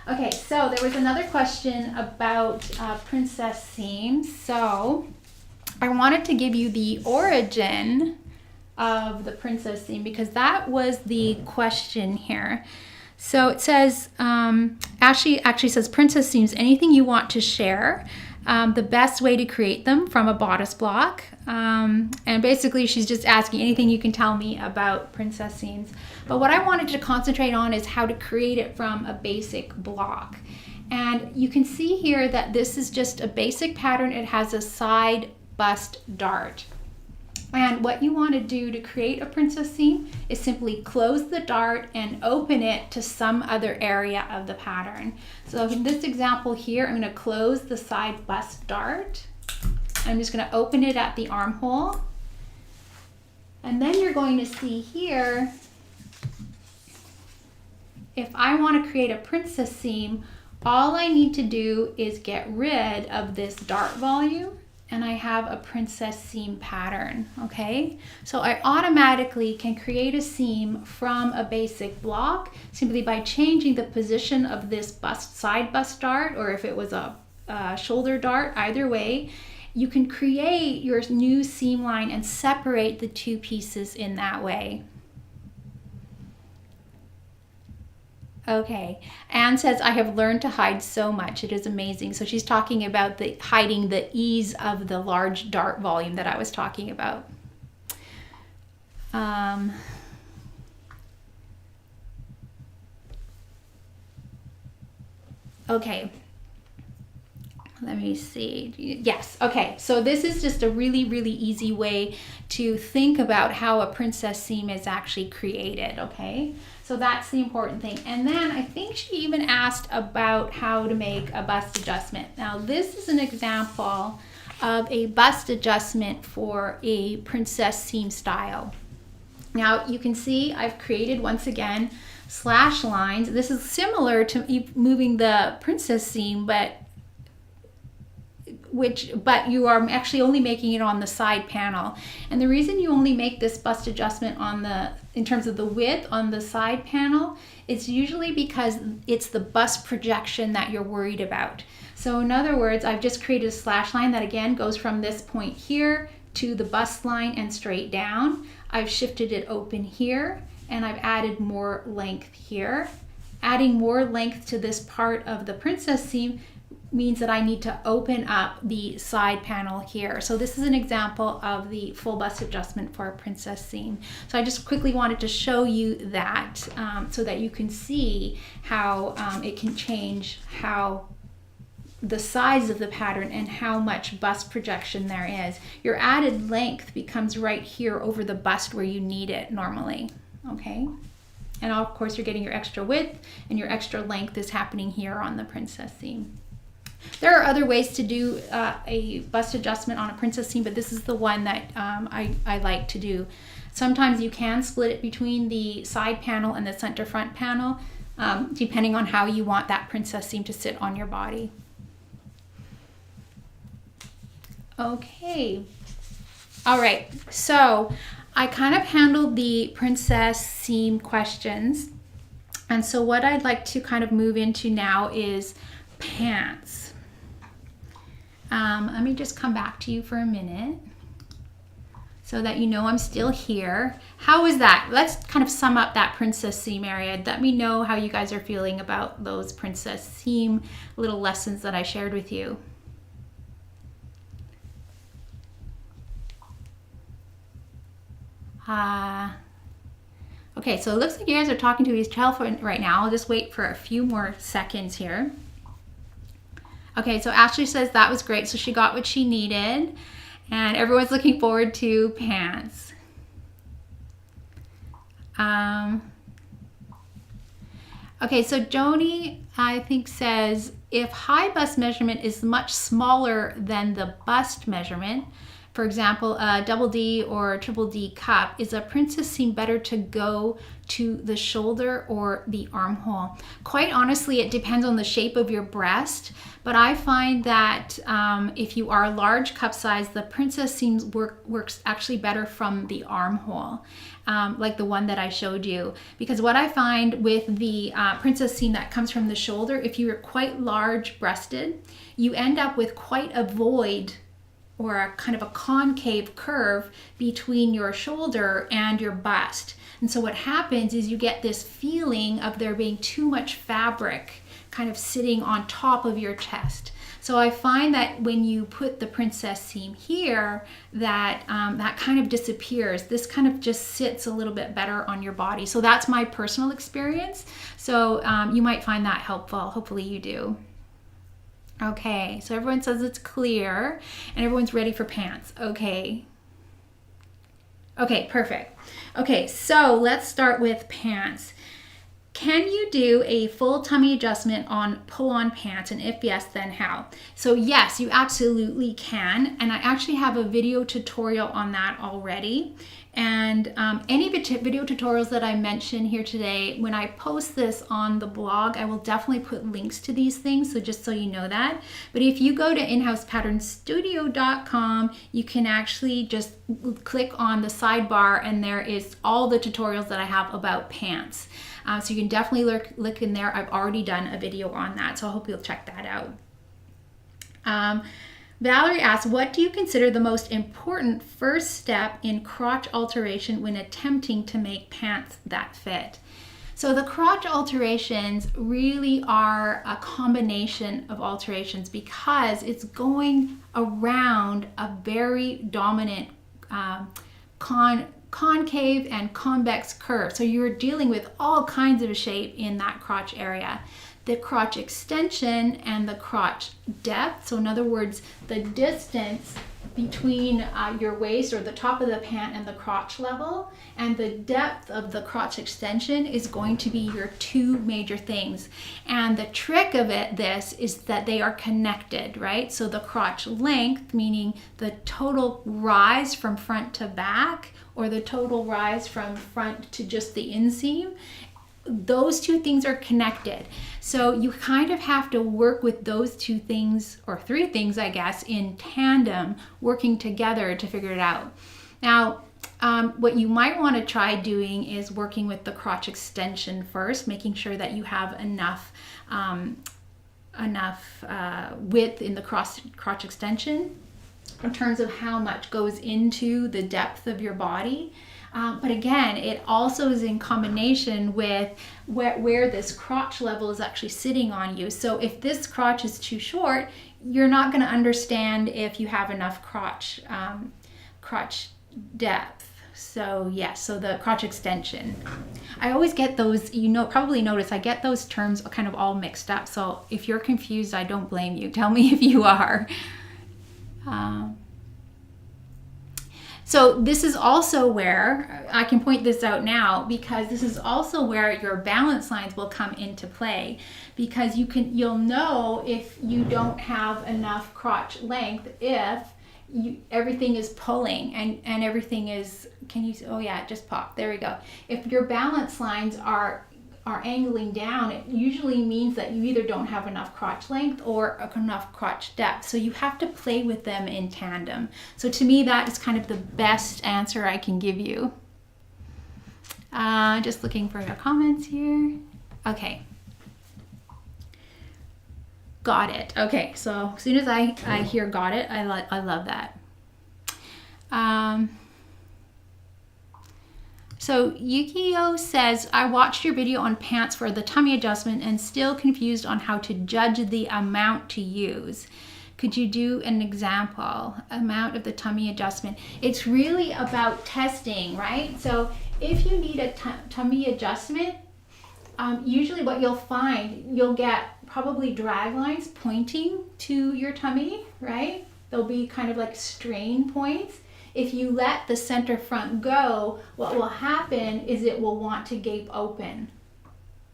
Okay, so there was another question about princess seams. So I wanted to give you the origin of the princess seam because that was the question here. So it says, Ashley actually says, princess seams, anything you want to share. The best way to create them from a bodice block. And basically she's just asking anything you can tell me about princess seams. But what I wanted to concentrate on is how to create it from a basic block. And you can see here that this is just a basic pattern. It has a side bust dart. And what you want to do to create a princess seam is simply close the dart and open it to some other area of the pattern. So in this example here, I'm going to close the side bust dart. I'm just going to open it at the armhole. And then you're going to see here, if I want to create a princess seam, all I need to do is get rid of this dart volume, and I have a princess seam pattern, okay? So I automatically can create a seam from a basic block simply by changing the position of this side bust dart, or if it was a shoulder dart, either way, you can create your new seam line and separate the two pieces in that way. Okay, Anne says, I have learned to hide so much. It is amazing. So she's talking about hiding the ease of the large dart volume that I was talking about. Okay, let me see. Yes, okay, so this is just a really, really easy way to think about how a princess seam is actually created, okay? So that's the important thing. And then I think she even asked about how to make a bust adjustment. Now this is an example of a bust adjustment for a princess seam style. Now you can see I've created, once again, slash lines. This is similar to moving the princess seam, but you are actually only making it on the side panel. And the reason you only make this bust adjustment in terms of the width on the side panel, it's usually because it's the bust projection that you're worried about. So in other words, I've just created a slash line that again goes from this point here to the bust line and straight down. I've shifted it open here, and I've added more length here. Adding more length to this part of the princess seam means that I need to open up the side panel here. So this is an example of the full bust adjustment for a princess seam. So I just quickly wanted to show you that so that you can see how it can change how the size of the pattern and how much bust projection there is. Your added length becomes right here over the bust where you need it normally, okay? And of course you're getting your extra width, and your extra length is happening here on the princess seam. There are other ways to do a bust adjustment on a princess seam, but this is the one that I like to do. Sometimes you can split it between the side panel and the center front panel, depending on how you want that princess seam to sit on your body. Okay, all right, so I kind of handled the princess seam questions, and so what I'd like to kind of move into now is pants. Let me just come back to you for a minute so that you know I'm still here. How is that? Let's kind of sum up that princess seam area. Let me know how you guys are feeling about those princess seam little lessons that I shared with you. Okay, so it looks like you guys are talking to each other right now. I'll just wait for a few more seconds here. Okay, so Ashley says that was great. So she got what she needed, and everyone's looking forward to pants. Okay, so Joni, I think, says if high bust measurement is much smaller than the bust measurement, for example, a double D or a triple D cup, is a princess seam better to go to the shoulder or the armhole? Quite honestly, it depends on the shape of your breast, but I find that if you are a large cup size, the princess seam works actually better from the armhole, like the one that I showed you. Because what I find with the princess seam that comes from the shoulder, if you're quite large breasted, you end up with quite a void or a kind of a concave curve between your shoulder and your bust. And so what happens is you get this feeling of there being too much fabric kind of sitting on top of your chest. So I find that when you put the princess seam here, that that kind of disappears. This kind of just sits a little bit better on your body. So that's my personal experience. So you might find that helpful. Hopefully you do. Okay, so everyone says it's clear and everyone's ready for pants. Okay. Okay, perfect. Okay, so let's start with pants. Can you do a full tummy adjustment on pull-on pants? And if yes, then how? So yes, you absolutely can. And I actually have a video tutorial on that already. And any video tutorials that I mention here today, when I post this on the blog, I will definitely put links to these things, so just so you know that. But if you go to inhousepatternstudio.com, you can actually just click on the sidebar and there is all the tutorials that I have about pants. So you can definitely look in there. I've already done a video on that, so I hope you'll check that out. Valerie asks, what do you consider the most important first step in crotch alteration when attempting to make pants that fit? So the crotch alterations really are a combination of alterations because it's going around a very dominant concave and convex curve. So you're dealing with all kinds of shape in that crotch area. The crotch extension and the crotch depth, so in other words, the distance between your waist or the top of the pant and the crotch level, and the depth of the crotch extension is going to be your two major things. And the trick of this is that they are connected, right? So the crotch length, meaning the total rise from front to back, or the total rise from front to just the inseam, those two things are connected. So you kind of have to work with those two things, or three things, I guess, in tandem, working together to figure it out. Now, what you might want to try doing is working with the crotch extension first, making sure that you have enough width in the crotch extension in terms of how much goes into the depth of your body. But again, it also is in combination with where this crotch level is actually sitting on you. So if this crotch is too short, you're not going to understand if you have enough crotch depth. So yes, so the crotch extension. I always get those, probably notice I get those terms kind of all mixed up. So if you're confused, I don't blame you. Tell me if you are. So this is also where, I can point this out now, because this is also where your balance lines will come into play, because you'll know if you don't have enough crotch length if everything is pulling and everything is, oh yeah, it just popped, there we go. If your balance lines are angling down, it usually means that you either don't have enough crotch length or enough crotch depth. So you have to play with them in tandem. So to me, that is kind of the best answer I can give you. Just looking for your comments here. Okay. Got it. Okay, so as soon as I hear got it, I love that. So Yukio says, I watched your video on pants for the tummy adjustment and still confused on how to judge the amount to use. Could you do an example? Amount of the tummy adjustment. It's really about testing, right? So if you need a tummy adjustment, usually what you'll find, you'll get probably drag lines pointing to your tummy, right? They'll be kind of like strain points. If you let the center front go, what will happen is it will want to gape open.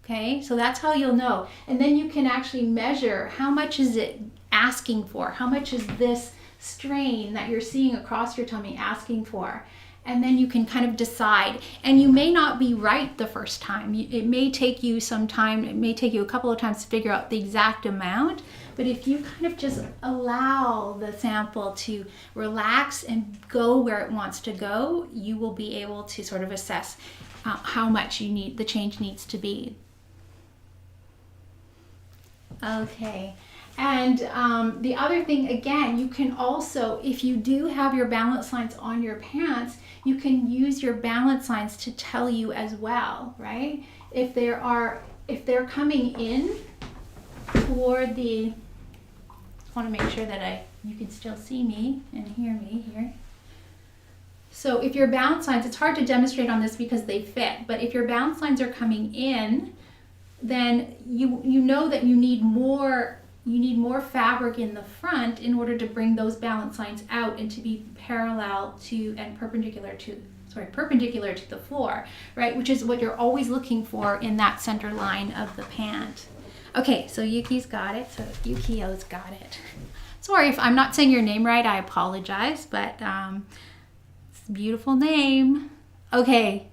Okay, so that's how you'll know. And then you can actually measure how much is it asking for? How much is this strain that you're seeing across your tummy asking for? And then you can kind of decide. And you may not be right the first time. It may take you some time. It may take you a couple of times to figure out the exact amount. But if you kind of just allow the sample to relax and go where it wants to go, you will be able to sort of assess how much the change needs to be. Okay. And the other thing, again, you can also, if you do have your balance lines on your pants, you can use your balance lines to tell you as well, right? If they're coming in toward the, I want to make sure that you can still see me and hear me here. So if your balance lines, it's hard to demonstrate on this because they fit, but if your balance lines are coming in, then you know that you need more fabric in the front in order to bring those balance lines out and to be parallel to and perpendicular to the floor, right? Which is what you're always looking for in that center line of the pant. Okay, so Yuki's got it. So Yukio's got it. Sorry if I'm not saying your name right, I apologize, but it's a beautiful name. Okay.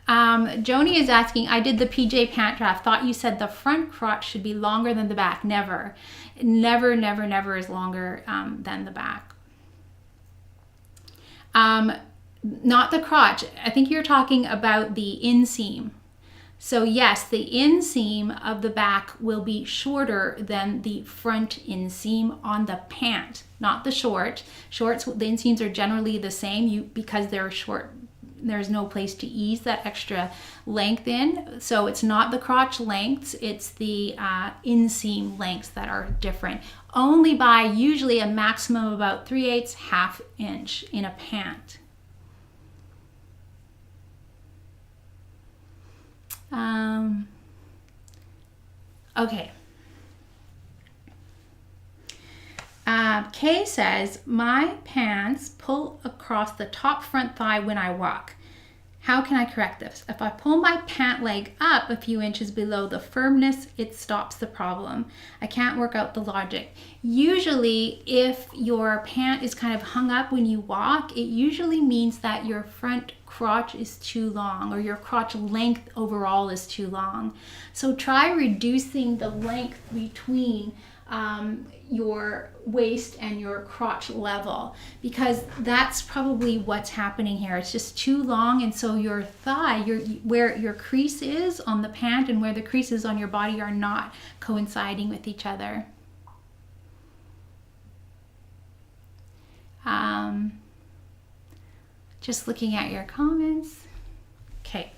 Joni is asking, I did the PJ pant draft. Thought you said the front crotch should be longer than the back. Never. Never, never, never is longer than the back. Not the crotch. I think you're talking about the inseam. So yes, the inseam of the back will be shorter than the front inseam on the pant, not the short. Shorts, the inseams are generally the same because they're short. There's no place to ease that extra length in. So it's not the crotch lengths, it's the inseam lengths that are different. Only by usually a maximum of about 3/8 half inch in a pant. Okay. Kay says, my pants pull across the top front thigh when I walk. How can I correct this? If I pull my pant leg up a few inches below the firmness, it stops the problem. I can't work out the logic. Usually, if your pant is kind of hung up when you walk, it usually means that your front crotch is too long or your crotch length overall is too long. So try reducing the length between your waist and your crotch level, because that's probably what's happening here. It's just too long, and so your thigh, where your crease is on the pant and where the crease is on your body are not coinciding with each other. Just looking at your comments. Okay.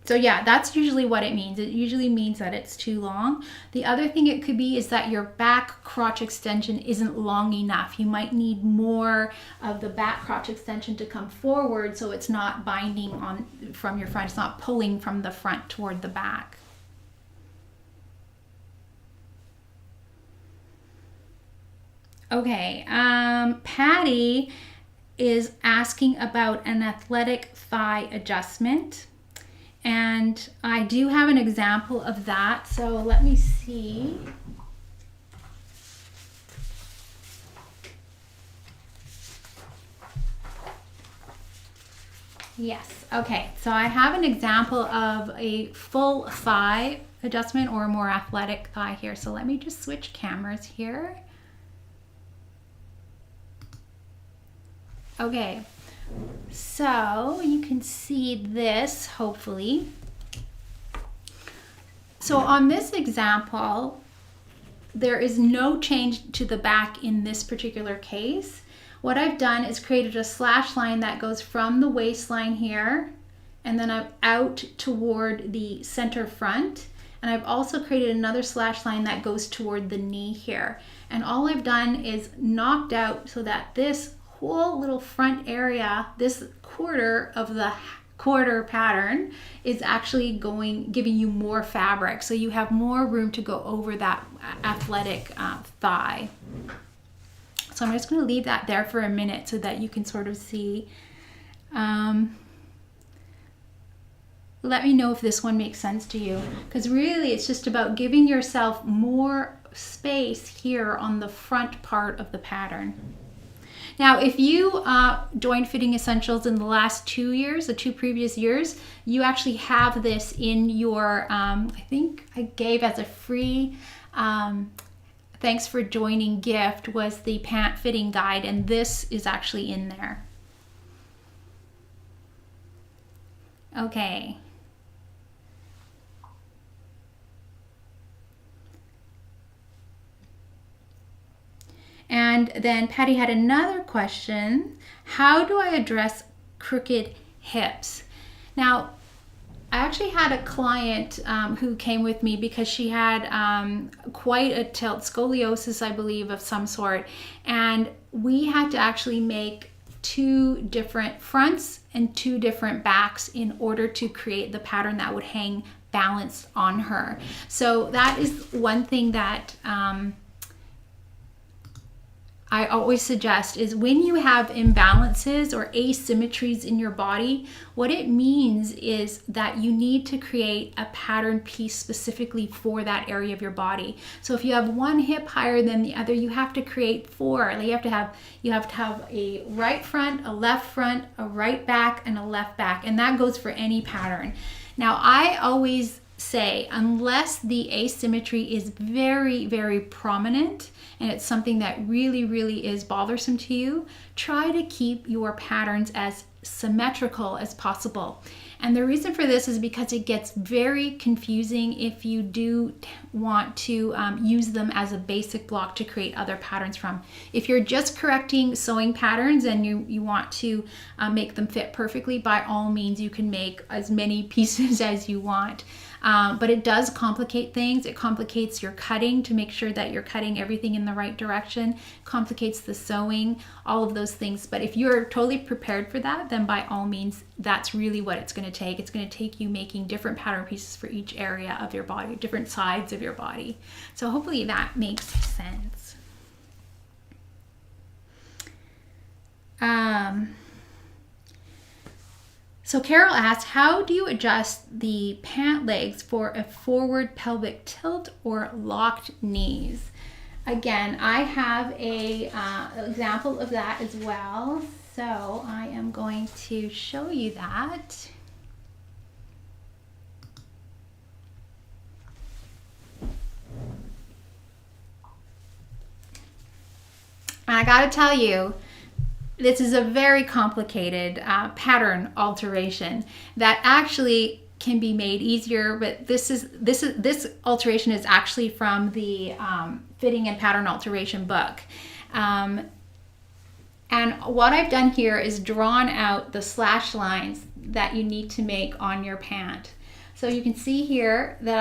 So yeah, that's usually what it means. It usually means that it's too long. The other thing it could be is that your back crotch extension isn't long enough. You might need more of the back crotch extension to come forward so it's not binding on from your front. It's not pulling from the front toward the back. Okay, Patty is asking about an athletic thigh adjustment. And I do have an example of that, so let me see. Yes, okay, so I have an example of a full thigh adjustment or a more athletic thigh here. So let me just switch cameras here. Okay. So you can see this, hopefully. So on this example, there is no change to the back in this particular case. What I've done is created a slash line that goes from the waistline here, and then I'm out toward the center front. And I've also created another slash line that goes toward the knee here. And all I've done is knocked out so that this whole little front area, this quarter of the quarter pattern is actually giving you more fabric. So you have more room to go over that athletic thigh. So I'm just going to leave that there for a minute so that you can sort of see. Let me know if this one makes sense to you, because really it's just about giving yourself more space here on the front part of the pattern. Now, if you joined Fitting Essentials in the last 2 years, the 2 previous years, you actually have this in your, I think I gave as a free thanks for joining gift was the pant fitting guide, and this is actually in there. Okay. And then Patty had another question. How do I address crooked hips? Now, I actually had a client who came with me because she had quite a tilt, scoliosis, I believe, of some sort. And we had to actually make 2 different fronts and 2 different backs in order to create the pattern that would hang balanced on her. So that is one thing that I always suggest is when you have imbalances or asymmetries in your body, what it means is that you need to create a pattern piece specifically for that area of your body. So if you have one hip higher than the other, you have to create 4. Like you have to have a right front, a left front, a right back, and a left back, and that goes for any pattern. Now, I always say, unless the asymmetry is very, very prominent and it's something that really, really is bothersome to you, try to keep your patterns as symmetrical as possible. And the reason for this is because it gets very confusing if you do want to use them as a basic block to create other patterns from. If you're just correcting sewing patterns and you want to make them fit perfectly, by all means you can make as many pieces as you want. But it does complicate things. It complicates your cutting to make sure that you're cutting everything in the right direction, complicates the sewing, all of those things. But if you're totally prepared for that, then by all means, that's really what it's going to take. It's going to take you making different pattern pieces for each area of your body, different sides of your body. So hopefully that makes sense. So Carol asked, how do you adjust the pant legs for a forward pelvic tilt or locked knees? Again, I have an example of that as well. So I am going to show you that. And I gotta tell you, this is a very complicated pattern alteration that actually can be made easier, but this alteration is actually from the Fitting and Pattern Alteration book. And what I've done here is drawn out the slash lines that you need to make on your pant. So you can see here that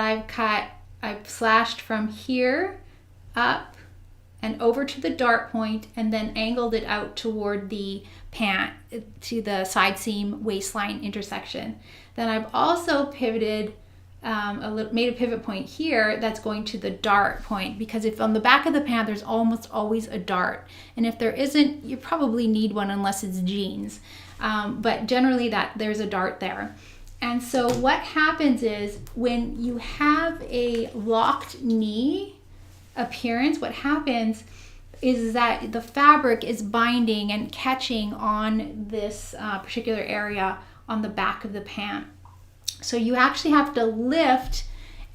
I've slashed from here up and over to the dart point and then angled it out toward the pant to the side seam waistline intersection. Then I've also pivoted, made a pivot point here that's going to the dart point, because if on the back of the pant there's almost always a dart, and if there isn't, you probably need one unless it's jeans, but generally there's a dart there. And so what happens is when you have a locked knee appearance, what happens is that the fabric is binding and catching on this particular area on the back of the pant. So you actually have to lift,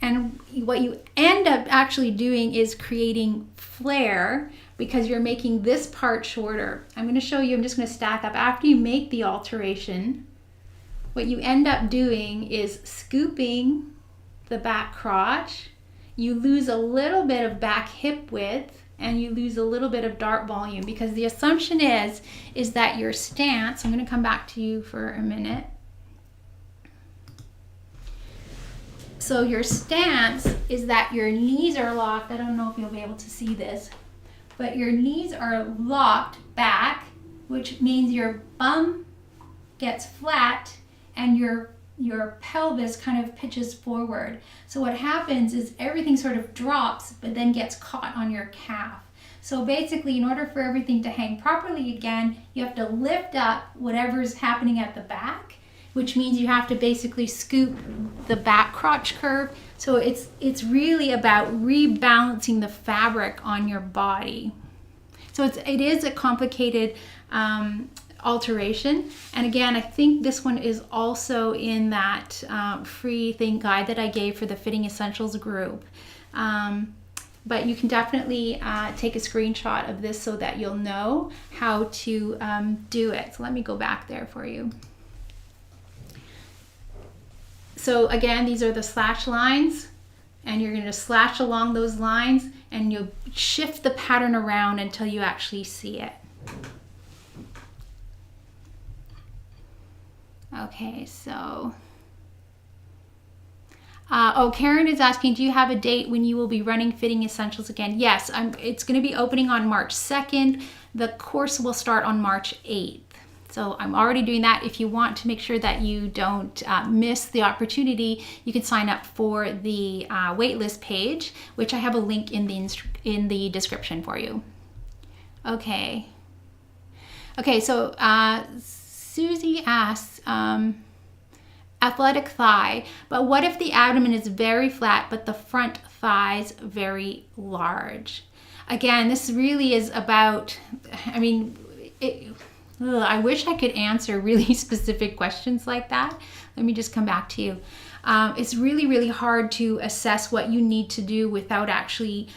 and what you end up actually doing is creating flare because you're making this part shorter. I'm going to show you, I'm just going to stack up. After you make the alteration, what you end up doing is scooping the back crotch. You lose a little bit of back hip width and you lose a little bit of dart volume, because the assumption is that your stance, I'm going to come back to you for a minute. So your stance is that your knees are locked. I don't know if you'll be able to see this, but your knees are locked back, which means your bum gets flat and your pelvis kind of pitches forward. So what happens is everything sort of drops, but then gets caught on your calf. So basically, in order for everything to hang properly again, you have to lift up whatever's happening at the back, which means you have to basically scoop the back crotch curve. So it's really about rebalancing the fabric on your body. So it is a complicated alteration. And again, I think this one is also in that free thing guide that I gave for the Fitting Essentials group. But you can definitely take a screenshot of this so that you'll know how to do it. So let me go back there for you. So again, these are the slash lines, and you're going to slash along those lines, and you'll shift the pattern around until you actually see it. Okay, so Karen is asking, do you have a date when you will be running Fitting Essentials again? Yes, it's going to be opening on March 2nd. The course will start on March 8th. So I'm already doing that. If you want to make sure that you don't miss the opportunity, you can sign up for the waitlist page, which I have a link in the description for you. Okay. Okay, so Susie asks, athletic thigh, but what if the abdomen is very flat but the front thighs very large? Again, this really is about, I mean, I wish I could answer really specific questions like that. Let me just come back to you. It's really, really hard to assess what you need to do without actually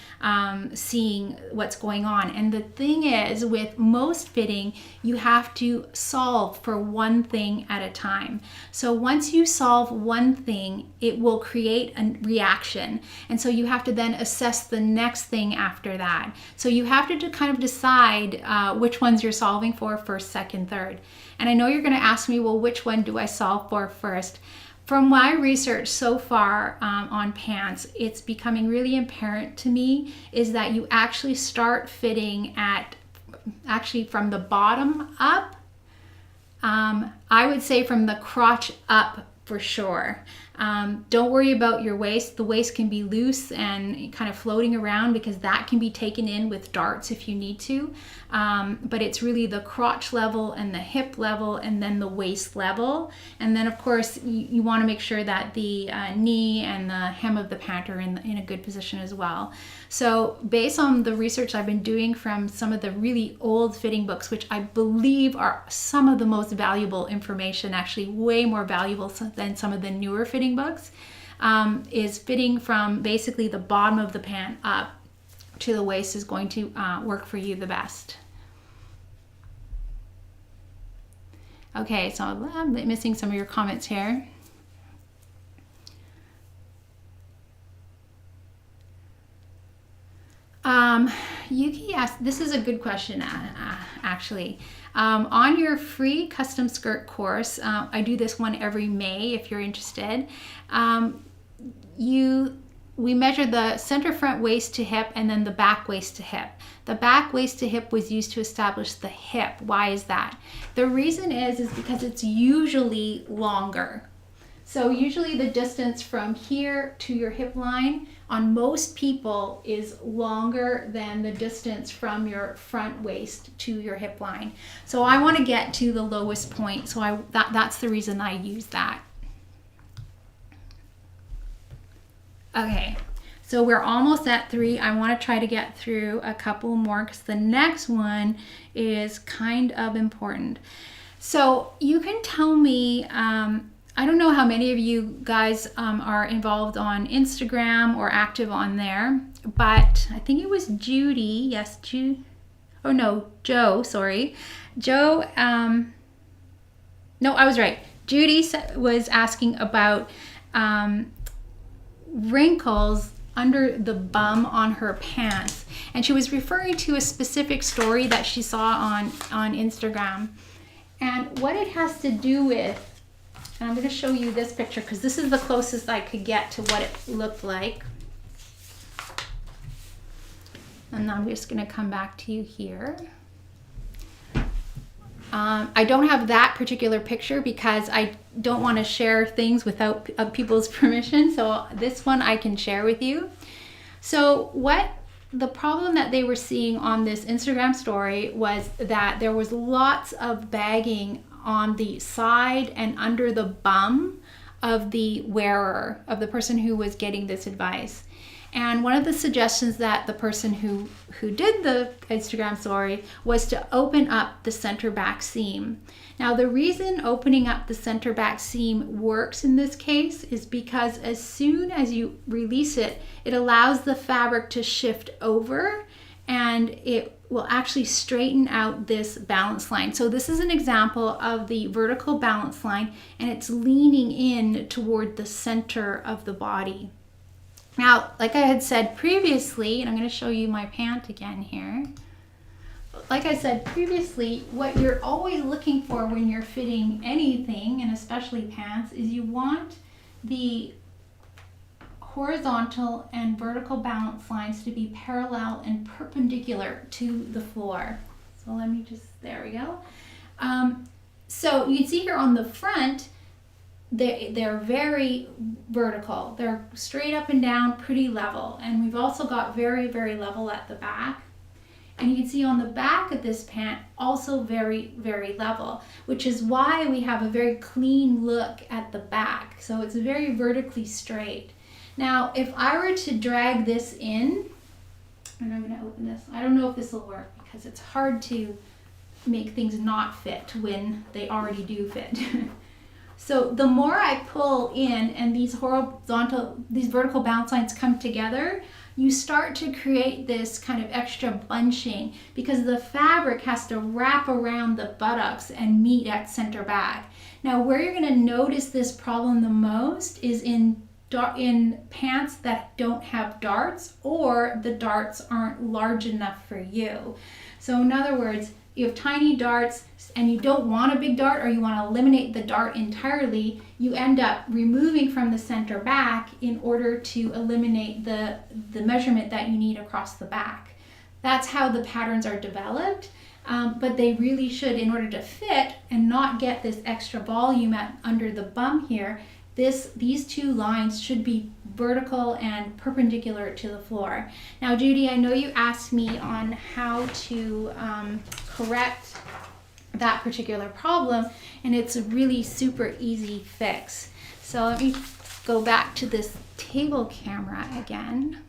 seeing what's going on. And the thing is, with most fitting, you have to solve for one thing at a time. So once you solve one thing, it will create a reaction. And so you have to then assess the next thing after that. So you have to kind of decide which ones you're solving for first, second, third. And I know you're going to ask me, well, which one do I solve for first? From my research so far on pants, it's becoming really apparent to me is that you actually start fitting at, actually from the bottom up. I would say from the crotch up for sure. Don't worry about your waist. The waist can be loose and kind of floating around because that can be taken in with darts if you need to. But it's really the crotch level and the hip level and then the waist level. And then of course you want to make sure that the knee and the hem of the pant are in a good position as well. So based on the research I've been doing from some of the really old fitting books, which I believe are some of the most valuable information, actually way more valuable than some of the newer fitting books, is fitting from basically the bottom of the pant up to the waist is going to work for you the best. Okay, so I'm missing some of your comments here. Yuki asked, this is a good question actually. On your free custom skirt course, I do this one every May if you're interested. We measure the center front waist to hip and then the back waist to hip. The back waist to hip was used to establish the hip. Why is that? The reason is because it's usually longer. So usually the distance from here to your hip line on most people is longer than the distance from your front waist to your hip line. So I want to get to the lowest point. So that's the reason I use that. Okay, so we're almost at 3. I want to try to get through a couple more because the next one is kind of important. So you can tell me, I don't know how many of you guys are involved on Instagram or active on there, but I think it was Judy, yes, Joe, sorry. Joe, no, I was right. Judy was asking about wrinkles under the bum on her pants, and she was referring to a specific story that she saw on Instagram. And what it has to do with, and I'm going to show you this picture because this is the closest I could get to what it looked like. And I'm just going to come back to you here. I don't have that particular picture because I don't want to share things without people's permission. So this one I can share with you. So what the problem that they were seeing on this Instagram story was that there was lots of bagging on the side and under the bum of the wearer, of the person who was getting this advice. And one of the suggestions that the person who did the Instagram story was to open up the center back seam. Now the reason opening up the center back seam works in this case is because as soon as you release it, it allows the fabric to shift over and it will actually straighten out this balance line. So this is an example of the vertical balance line, and it's leaning in toward the center of the body. Now, like I had said previously, and I'm going to show you my pant again here. Like I said previously, what you're always looking for when you're fitting anything, and especially pants, is you want the horizontal and vertical balance lines to be parallel and perpendicular to the floor. So let me just, there we go. So you can see here on the front, they're very vertical. They're straight up and down, pretty level. And we've also got very, very level at the back. And you can see on the back of this pant, also very, very level, which is why we have a very clean look at the back. So it's very vertically straight. Now, if I were to drag this in, and I'm going to open this, I don't know if this will work because it's hard to make things not fit when they already do fit. So the more I pull in and these vertical balance lines come together, you start to create this kind of extra bunching because the fabric has to wrap around the buttocks and meet at center back. Now, where you're going to notice this problem the most is in pants that don't have darts, or the darts aren't large enough for you. So in other words, you have tiny darts and you don't want a big dart, or you want to eliminate the dart entirely, you end up removing from the center back in order to eliminate the measurement that you need across the back. That's how the patterns are developed, but they really should, in order to fit and not get this extra volume under the bum here, these two lines should be vertical and perpendicular to the floor. Now, Judy, I know you asked me on how to correct that particular problem, and it's a really super easy fix. So let me go back to this table camera again,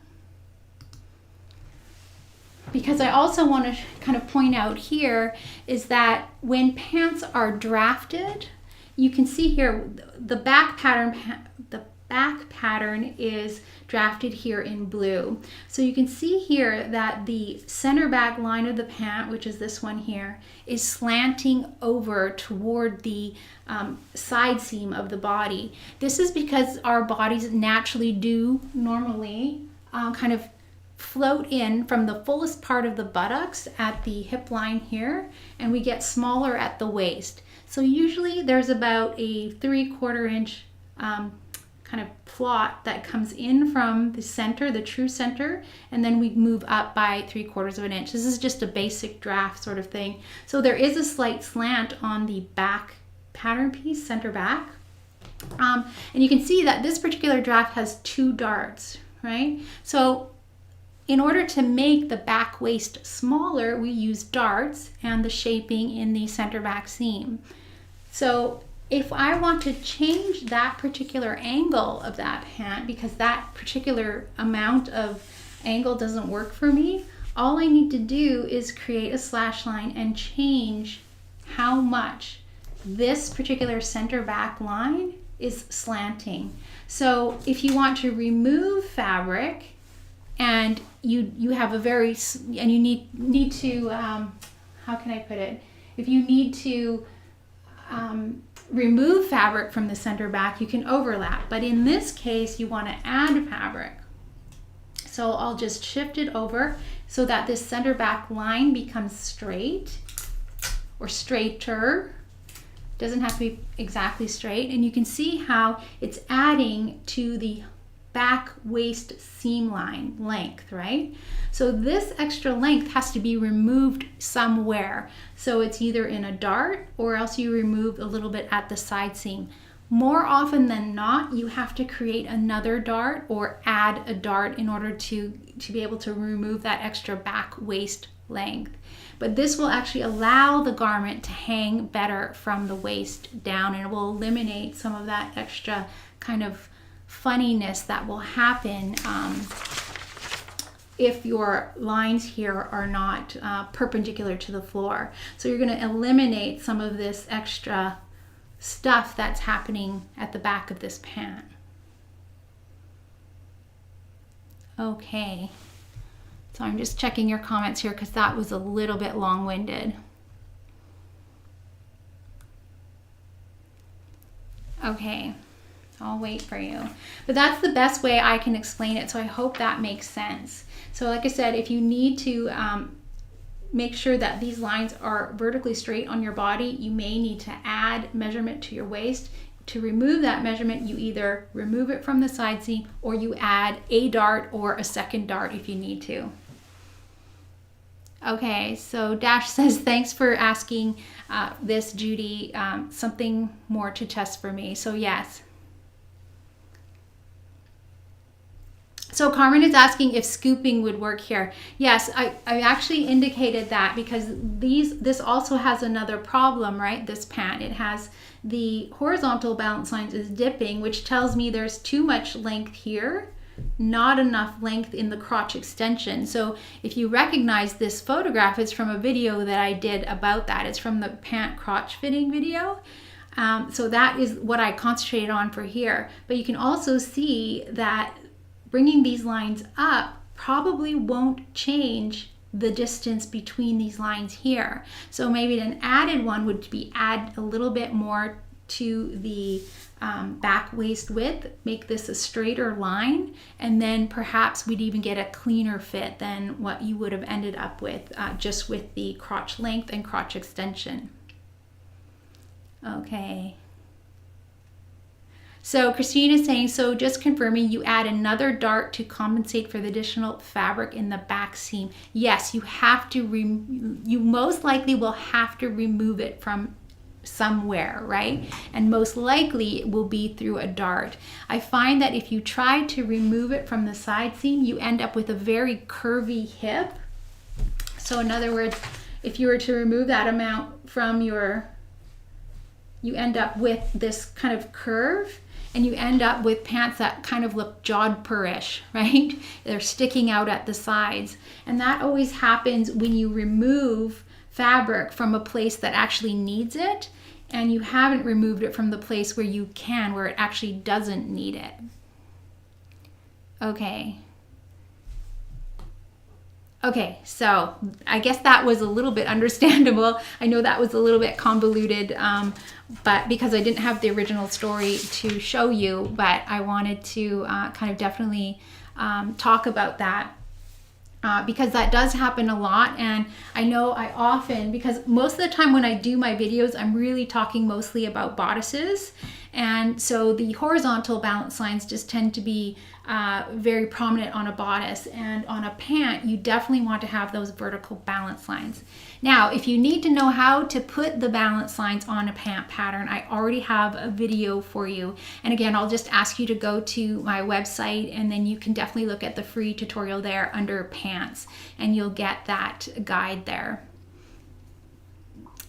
because I also want to kind of point out here is that when pants are drafted, you can see here the back pattern is drafted here in blue. So you can see here that the center back line of the pant, which is this one here, is slanting over toward the side seam of the body. This is because our bodies naturally do normally kind of float in from the fullest part of the buttocks at the hip line here, and we get smaller at the waist. So usually there's about a 3/4 inch kind of plot that comes in from the center, the true center, and then we move up by 3/4 of an inch. This is just a basic draft sort of thing. So there is a slight slant on the back pattern piece, center back. And you can see that this particular draft has 2 darts, right? So in order to make the back waist smaller, we use darts and the shaping in the center back seam. So if I want to change that particular angle of that pant, because that particular amount of angle doesn't work for me, all I need to do is create a slash line and change how much this particular center back line is slanting. So if you want to remove fabric, and you have a very, and you need to, how can I put it? If you need to remove fabric from the center back, you can overlap. But in this case, you want to add fabric. So I'll just shift it over so that this center back line becomes straight or straighter. Doesn't have to be exactly straight. And you can see how it's adding to the back waist seam line length, right? So this extra length has to be removed somewhere. So it's either in a dart, or else you remove a little bit at the side seam. More often than not, you have to create another dart or add a dart in order to be able to remove that extra back waist length. But this will actually allow the garment to hang better from the waist down, and it will eliminate some of that extra kind of funniness that will happen if your lines here are not perpendicular to the floor. So you're going to eliminate some of this extra stuff that's happening at the back of this pant. Okay, So I'm just checking your comments here because that was a little bit long-winded. Okay, I'll wait for you. But that's the best way I can explain it, so I hope that makes sense. So like I said, if you need to make sure that these lines are vertically straight on your body, you may need to add measurement to your waist. To remove that measurement, you either remove it from the side seam or you add a dart or a second dart if you need to. Okay, so Dash says, thanks for asking this, Judy. Something more to test for me. So yes. So Carmen is asking if scooping would work here. Yes, I actually indicated that because this also has another problem, right? This pant, it has the horizontal balance lines is dipping, which tells me there's too much length here, not enough length in the crotch extension. So if you recognize this photograph, it's from a video that I did about that. It's from the pant crotch fitting video. So that is what I concentrated on for here. But you can also see that bringing these lines up probably won't change the distance between these lines here. So maybe an added one would be add a little bit more to the back waist width, make this a straighter line, and then perhaps we'd even get a cleaner fit than what you would have ended up with just with the crotch length and crotch extension. Okay. So Christine is saying, so just confirming you add another dart to compensate for the additional fabric in the back seam. Yes, you have to, you most likely will have to remove it from somewhere, right? And most likely it will be through a dart. I find that if you try to remove it from the side seam, you end up with a very curvy hip. So in other words, if you were to remove that amount from your, you end up with this kind of curve. And you end up with pants that kind of look jodhpur-ish, right? They're sticking out at the sides. And that always happens when you remove fabric from a place that actually needs it, and you haven't removed it from the place where you can, where it actually doesn't need it. Okay. Okay, so I guess that was a little bit understandable. I know that was a little bit convoluted, but because I didn't have the original story to show you, but I wanted to kind of definitely talk about that. Because that does happen a lot, and I know I often, because most of the time when I do my videos, I'm really talking mostly about bodices, and so the horizontal balance lines just tend to be very prominent on a bodice, and on a pant you definitely want to have those vertical balance lines. Now, if you need to know how to put the balance lines on a pant pattern, I already have a video for you. And again, I'll just ask you to go to my website, and then you can definitely look at the free tutorial there under pants, and you'll get that guide there.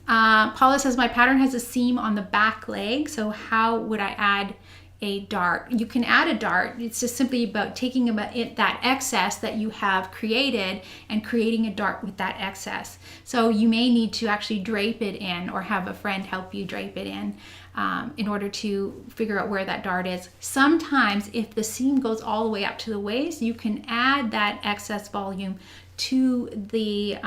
Paula says, my pattern has a seam on the back leg, so how would I add a dart? You can add a dart. It's just simply about taking that excess that you have created and creating a dart with that excess. So you may need to actually drape it in, or have a friend help you drape it in order to figure out where that dart is. Sometimes if the seam goes all the way up to the waist, you can add that excess volume to the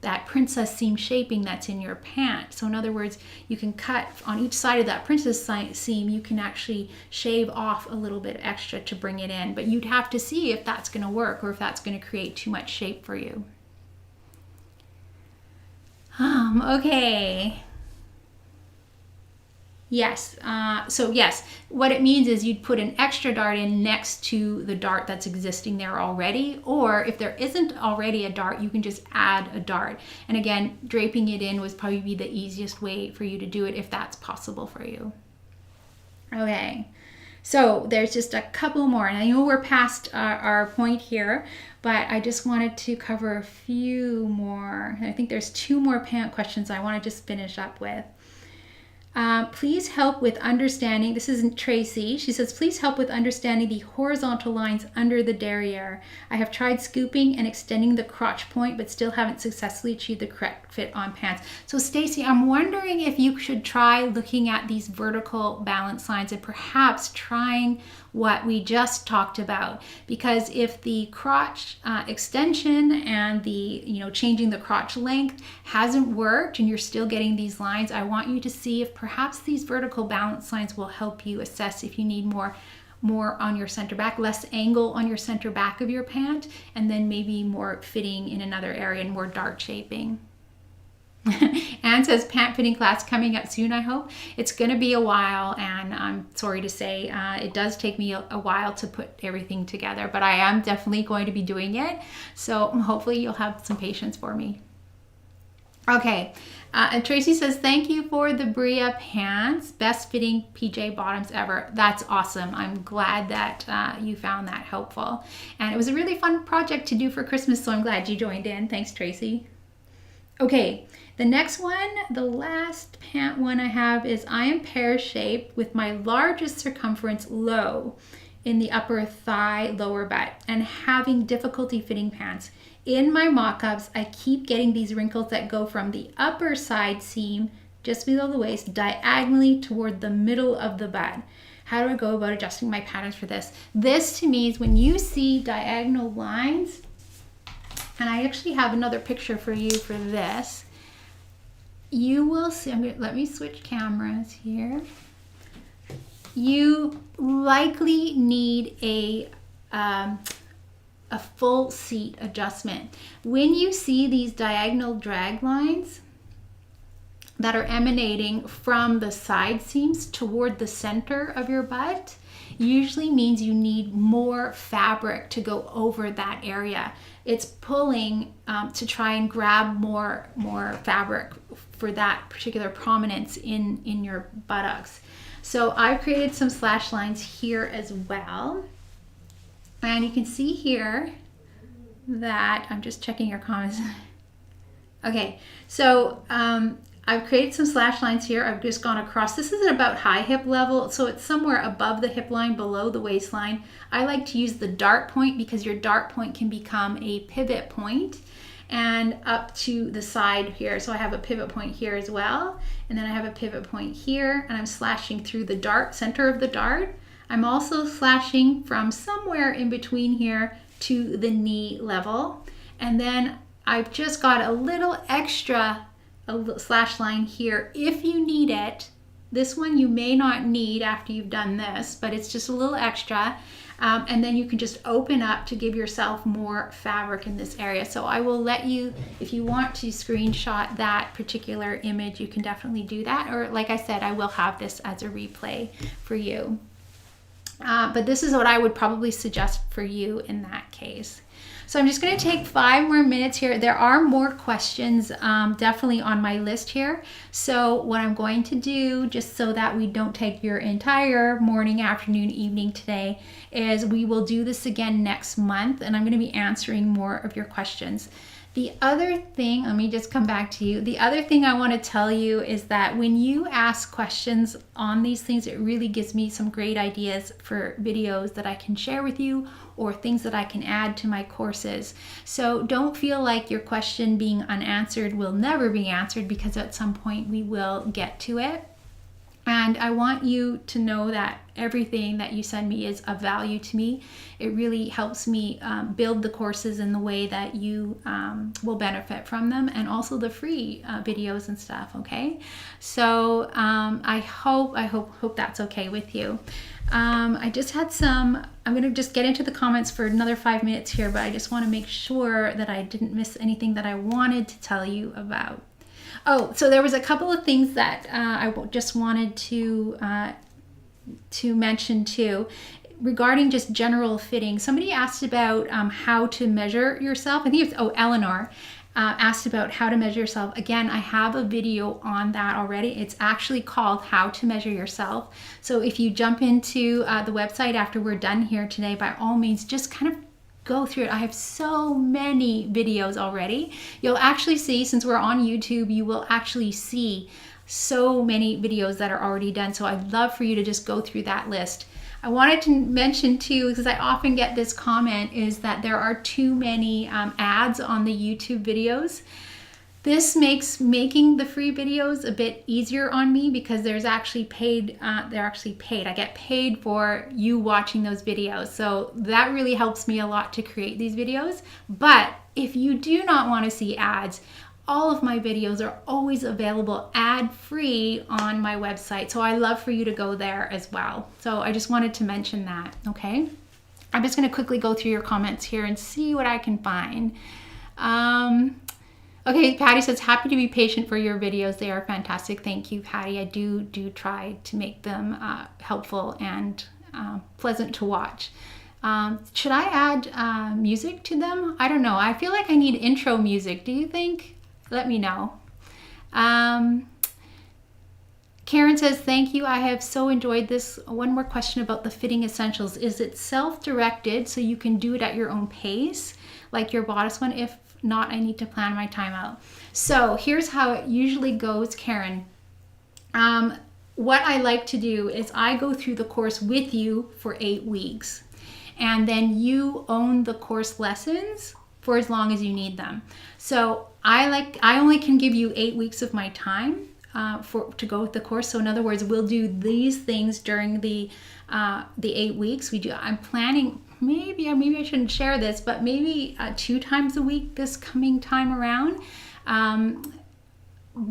that princess seam shaping that's in your pant. So in other words, you can cut on each side of that princess seam, you can actually shave off a little bit extra to bring it in, but you'd have to see if that's going to work or if that's going to create too much shape for you. Okay. Yes, so yes, what it means is you'd put an extra dart in next to the dart that's existing there already, or if there isn't already a dart, you can just add a dart. And again, draping it in would probably be the easiest way for you to do it if that's possible for you. Okay, so there's just a couple more, and I know we're past our point here, but I just wanted to cover a few more. I think there's 2 more pant questions I want to just finish up with. Please help with understanding, this isn't Tracy, she says, please help with understanding the horizontal lines under the derriere. I have tried scooping and extending the crotch point, but still haven't successfully achieved the correct fit on pants. So Stacy, I'm wondering if you should try looking at these vertical balance lines and perhaps trying what we just talked about, because if the crotch extension and the changing the crotch length hasn't worked and you're still getting these lines, I want you to see if perhaps these vertical balance lines will help you assess if you need more on your center back, less angle on your center back of your pant, and then maybe more fitting in another area and more dart shaping. Anne says, pant fitting class coming up soon, I hope. It's going to be a while, and I'm sorry to say it does take me a while to put everything together, but I am definitely going to be doing it. So hopefully you'll have some patience for me. Okay, and Tracy says, thank you for the Bria pants. Best fitting PJ bottoms ever. That's awesome. I'm glad that you found that helpful. And it was a really fun project to do for Christmas, so I'm glad you joined in. Thanks, Tracy. Okay, the next one, the last pant one I have is I am pear-shaped with my largest circumference low in the upper thigh, lower butt, and having difficulty fitting pants. In my mock-ups, I keep getting these wrinkles that go from the upper side seam, just below the waist, diagonally toward the middle of the butt. How do I go about adjusting my patterns for this? This to me is when you see diagonal lines, and I actually have another picture for you for this. You will see, let me switch cameras here. You likely need a full seat adjustment. When you see these diagonal drag lines that are emanating from the side seams toward the center of your butt, usually means you need more fabric to go over that area. It's pulling to try and grab more fabric for that particular prominence in your buttocks. So I've created some slash lines here as well. And you can see here that, I'm just checking your comments. Okay, so I've created some slash lines here. I've just gone across. This is at about high hip level, so it's somewhere above the hip line, below the waistline. I like to use the dart point because your dart point can become a pivot point, and up to the side here. So I have a pivot point here as well, and then I have a pivot point here, and I'm slashing through the dart, center of the dart. I'm also slashing from somewhere in between here to the knee level, and then I've just got a little extra slash line here if you need it. This one you may not need after you've done this, but it's just a little extra, and then you can just open up to give yourself more fabric in this area. So I will let you, if you want to screenshot that particular image, you can definitely do that, or like I said, I will have this as a replay for you. But this is what I would probably suggest for you in that case. So I'm just going to take 5 more minutes here. There are more questions definitely on my list here. So what I'm going to do, just so that we don't take your entire morning, afternoon, evening today, is we will do this again next month, and I'm going to be answering more of your questions. The other thing, let me just come back to you. The other thing I want to tell you is that when you ask questions on these things, it really gives me some great ideas for videos that I can share with you, or things that I can add to my courses. So don't feel like your question being unanswered will never be answered, because at some point we will get to it. And I want you to know that everything that you send me is of value to me. It really helps me build the courses in the way that you will benefit from them, and also the free videos and stuff, okay? So I hope that's okay with you. I just had some, I'm going to just get into the comments for another 5 minutes here, but I just want to make sure that I didn't miss anything that I wanted to tell you about. Oh, so there was a couple of things that I just wanted to mention too, regarding just general fitting. Somebody asked about how to measure yourself. I think it's, Eleanor asked about how to measure yourself. Again, I have a video on that already. It's actually called How to Measure Yourself. So if you jump into the website after we're done here today, by all means, just kind of go through it. I have so many videos already. You'll actually see, since we're on YouTube, you will actually see so many videos that are already done. So I'd love for you to just go through that list. I wanted to mention too, because I often get this comment, is that there are too many ads on the YouTube videos. This makes making the free videos a bit easier on me because there's actually paid, they're actually paid. I get paid for you watching those videos. So that really helps me a lot to create these videos. But if you do not want to see ads, all of my videos are always available ad-free on my website. So I love for you to go there as well. So I just wanted to mention that, okay? I'm just gonna quickly go through your comments here and see what I can find. Okay, Patty says, happy to be patient for your videos. They are fantastic. Thank you, Patty. I do try to make them helpful and pleasant to watch. Should I add music to them? I don't know. I feel like I need intro music. Do you think? Let me know. Karen says, thank you. I have so enjoyed this. One more question about the fitting essentials. Is it self-directed so you can do it at your own pace, like your bodice one? If not, I need to plan my time out. So here's how it usually goes, Karen. What I like to do is I go through the course with you for 8 weeks, and then you own the course lessons for as long as you need them. So I only can give you 8 weeks of my time to go with the course. So in other words, we'll do these things during the 8 weeks. I'm planning, maybe I shouldn't share this, but maybe 2 times a week this coming time around,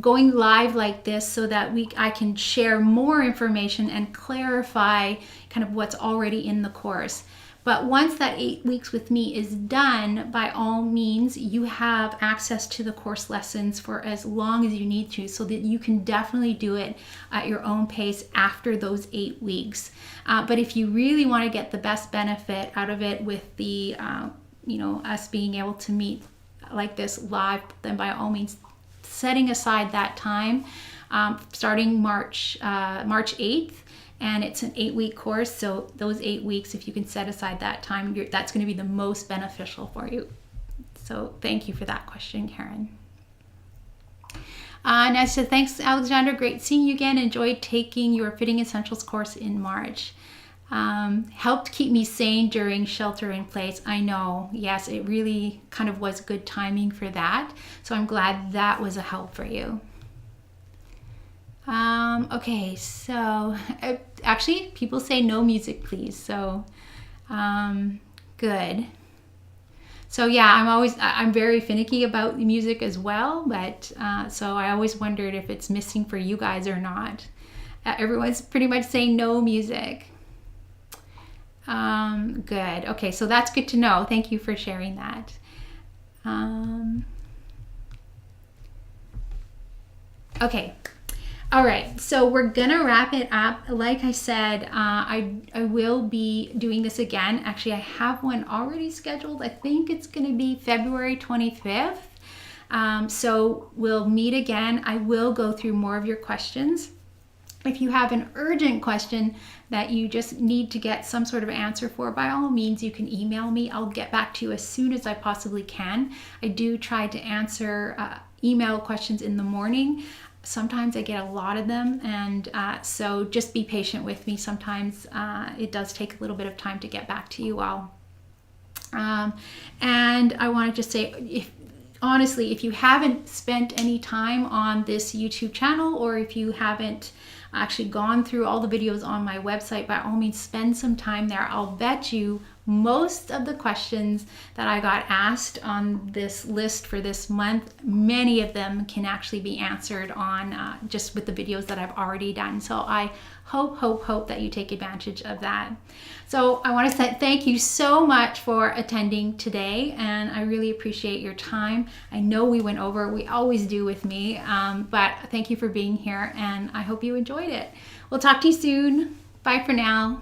going live like this so that I can share more information and clarify kind of what's already in the course. But once that 8 weeks with me is done, by all means, you have access to the course lessons for as long as you need to, so that you can definitely do it at your own pace after those 8 weeks. But if you really want to get the best benefit out of it with the, us being able to meet like this live, then by all means, setting aside that time, starting March 8th, and it's an 8-week course. So those 8 weeks, if you can set aside that time, that's going to be the most beneficial for you. So thank you for that question, Karen. And I said, thanks, Alexandra. Great seeing you again. Enjoyed taking your Fitting Essentials course in March. Helped keep me sane during shelter in place. I know, yes, it really kind of was good timing for that. So I'm glad that was a help for you. Okay, so actually people say no music, please. So, good. So yeah, I'm very finicky about the music as well, but, so I always wondered if it's missing for you guys or not. Everyone's pretty much saying no music. Good. Okay, so that's good to know. Thank you for sharing that. Okay. All right, so we're gonna wrap it up. Like I said, I will be doing this again. Actually, I have one already scheduled. I think it's gonna be February 25th. So we'll meet again. I will go through more of your questions. If you have an urgent question that you just need to get some sort of answer for, by all means, you can email me. I'll get back to you as soon as I possibly can. I do try to answer email questions in the morning. Sometimes I get a lot of them, and so just be patient with me. Sometimes it does take a little bit of time to get back to you all. And I wanted to say, honestly, if you haven't spent any time on this YouTube channel, or if you haven't actually gone through all the videos on my website, by all means, spend some time there. I'll bet you most of the questions that I got asked on this list for this month, many of them can actually be answered on just with the videos that I've already done. So I hope that you take advantage of that. So I want to say thank you so much for attending today, and I really appreciate your time. I know we went over, we always do with me, but thank you for being here, and I hope you enjoyed it. We'll talk to you soon. Bye for now.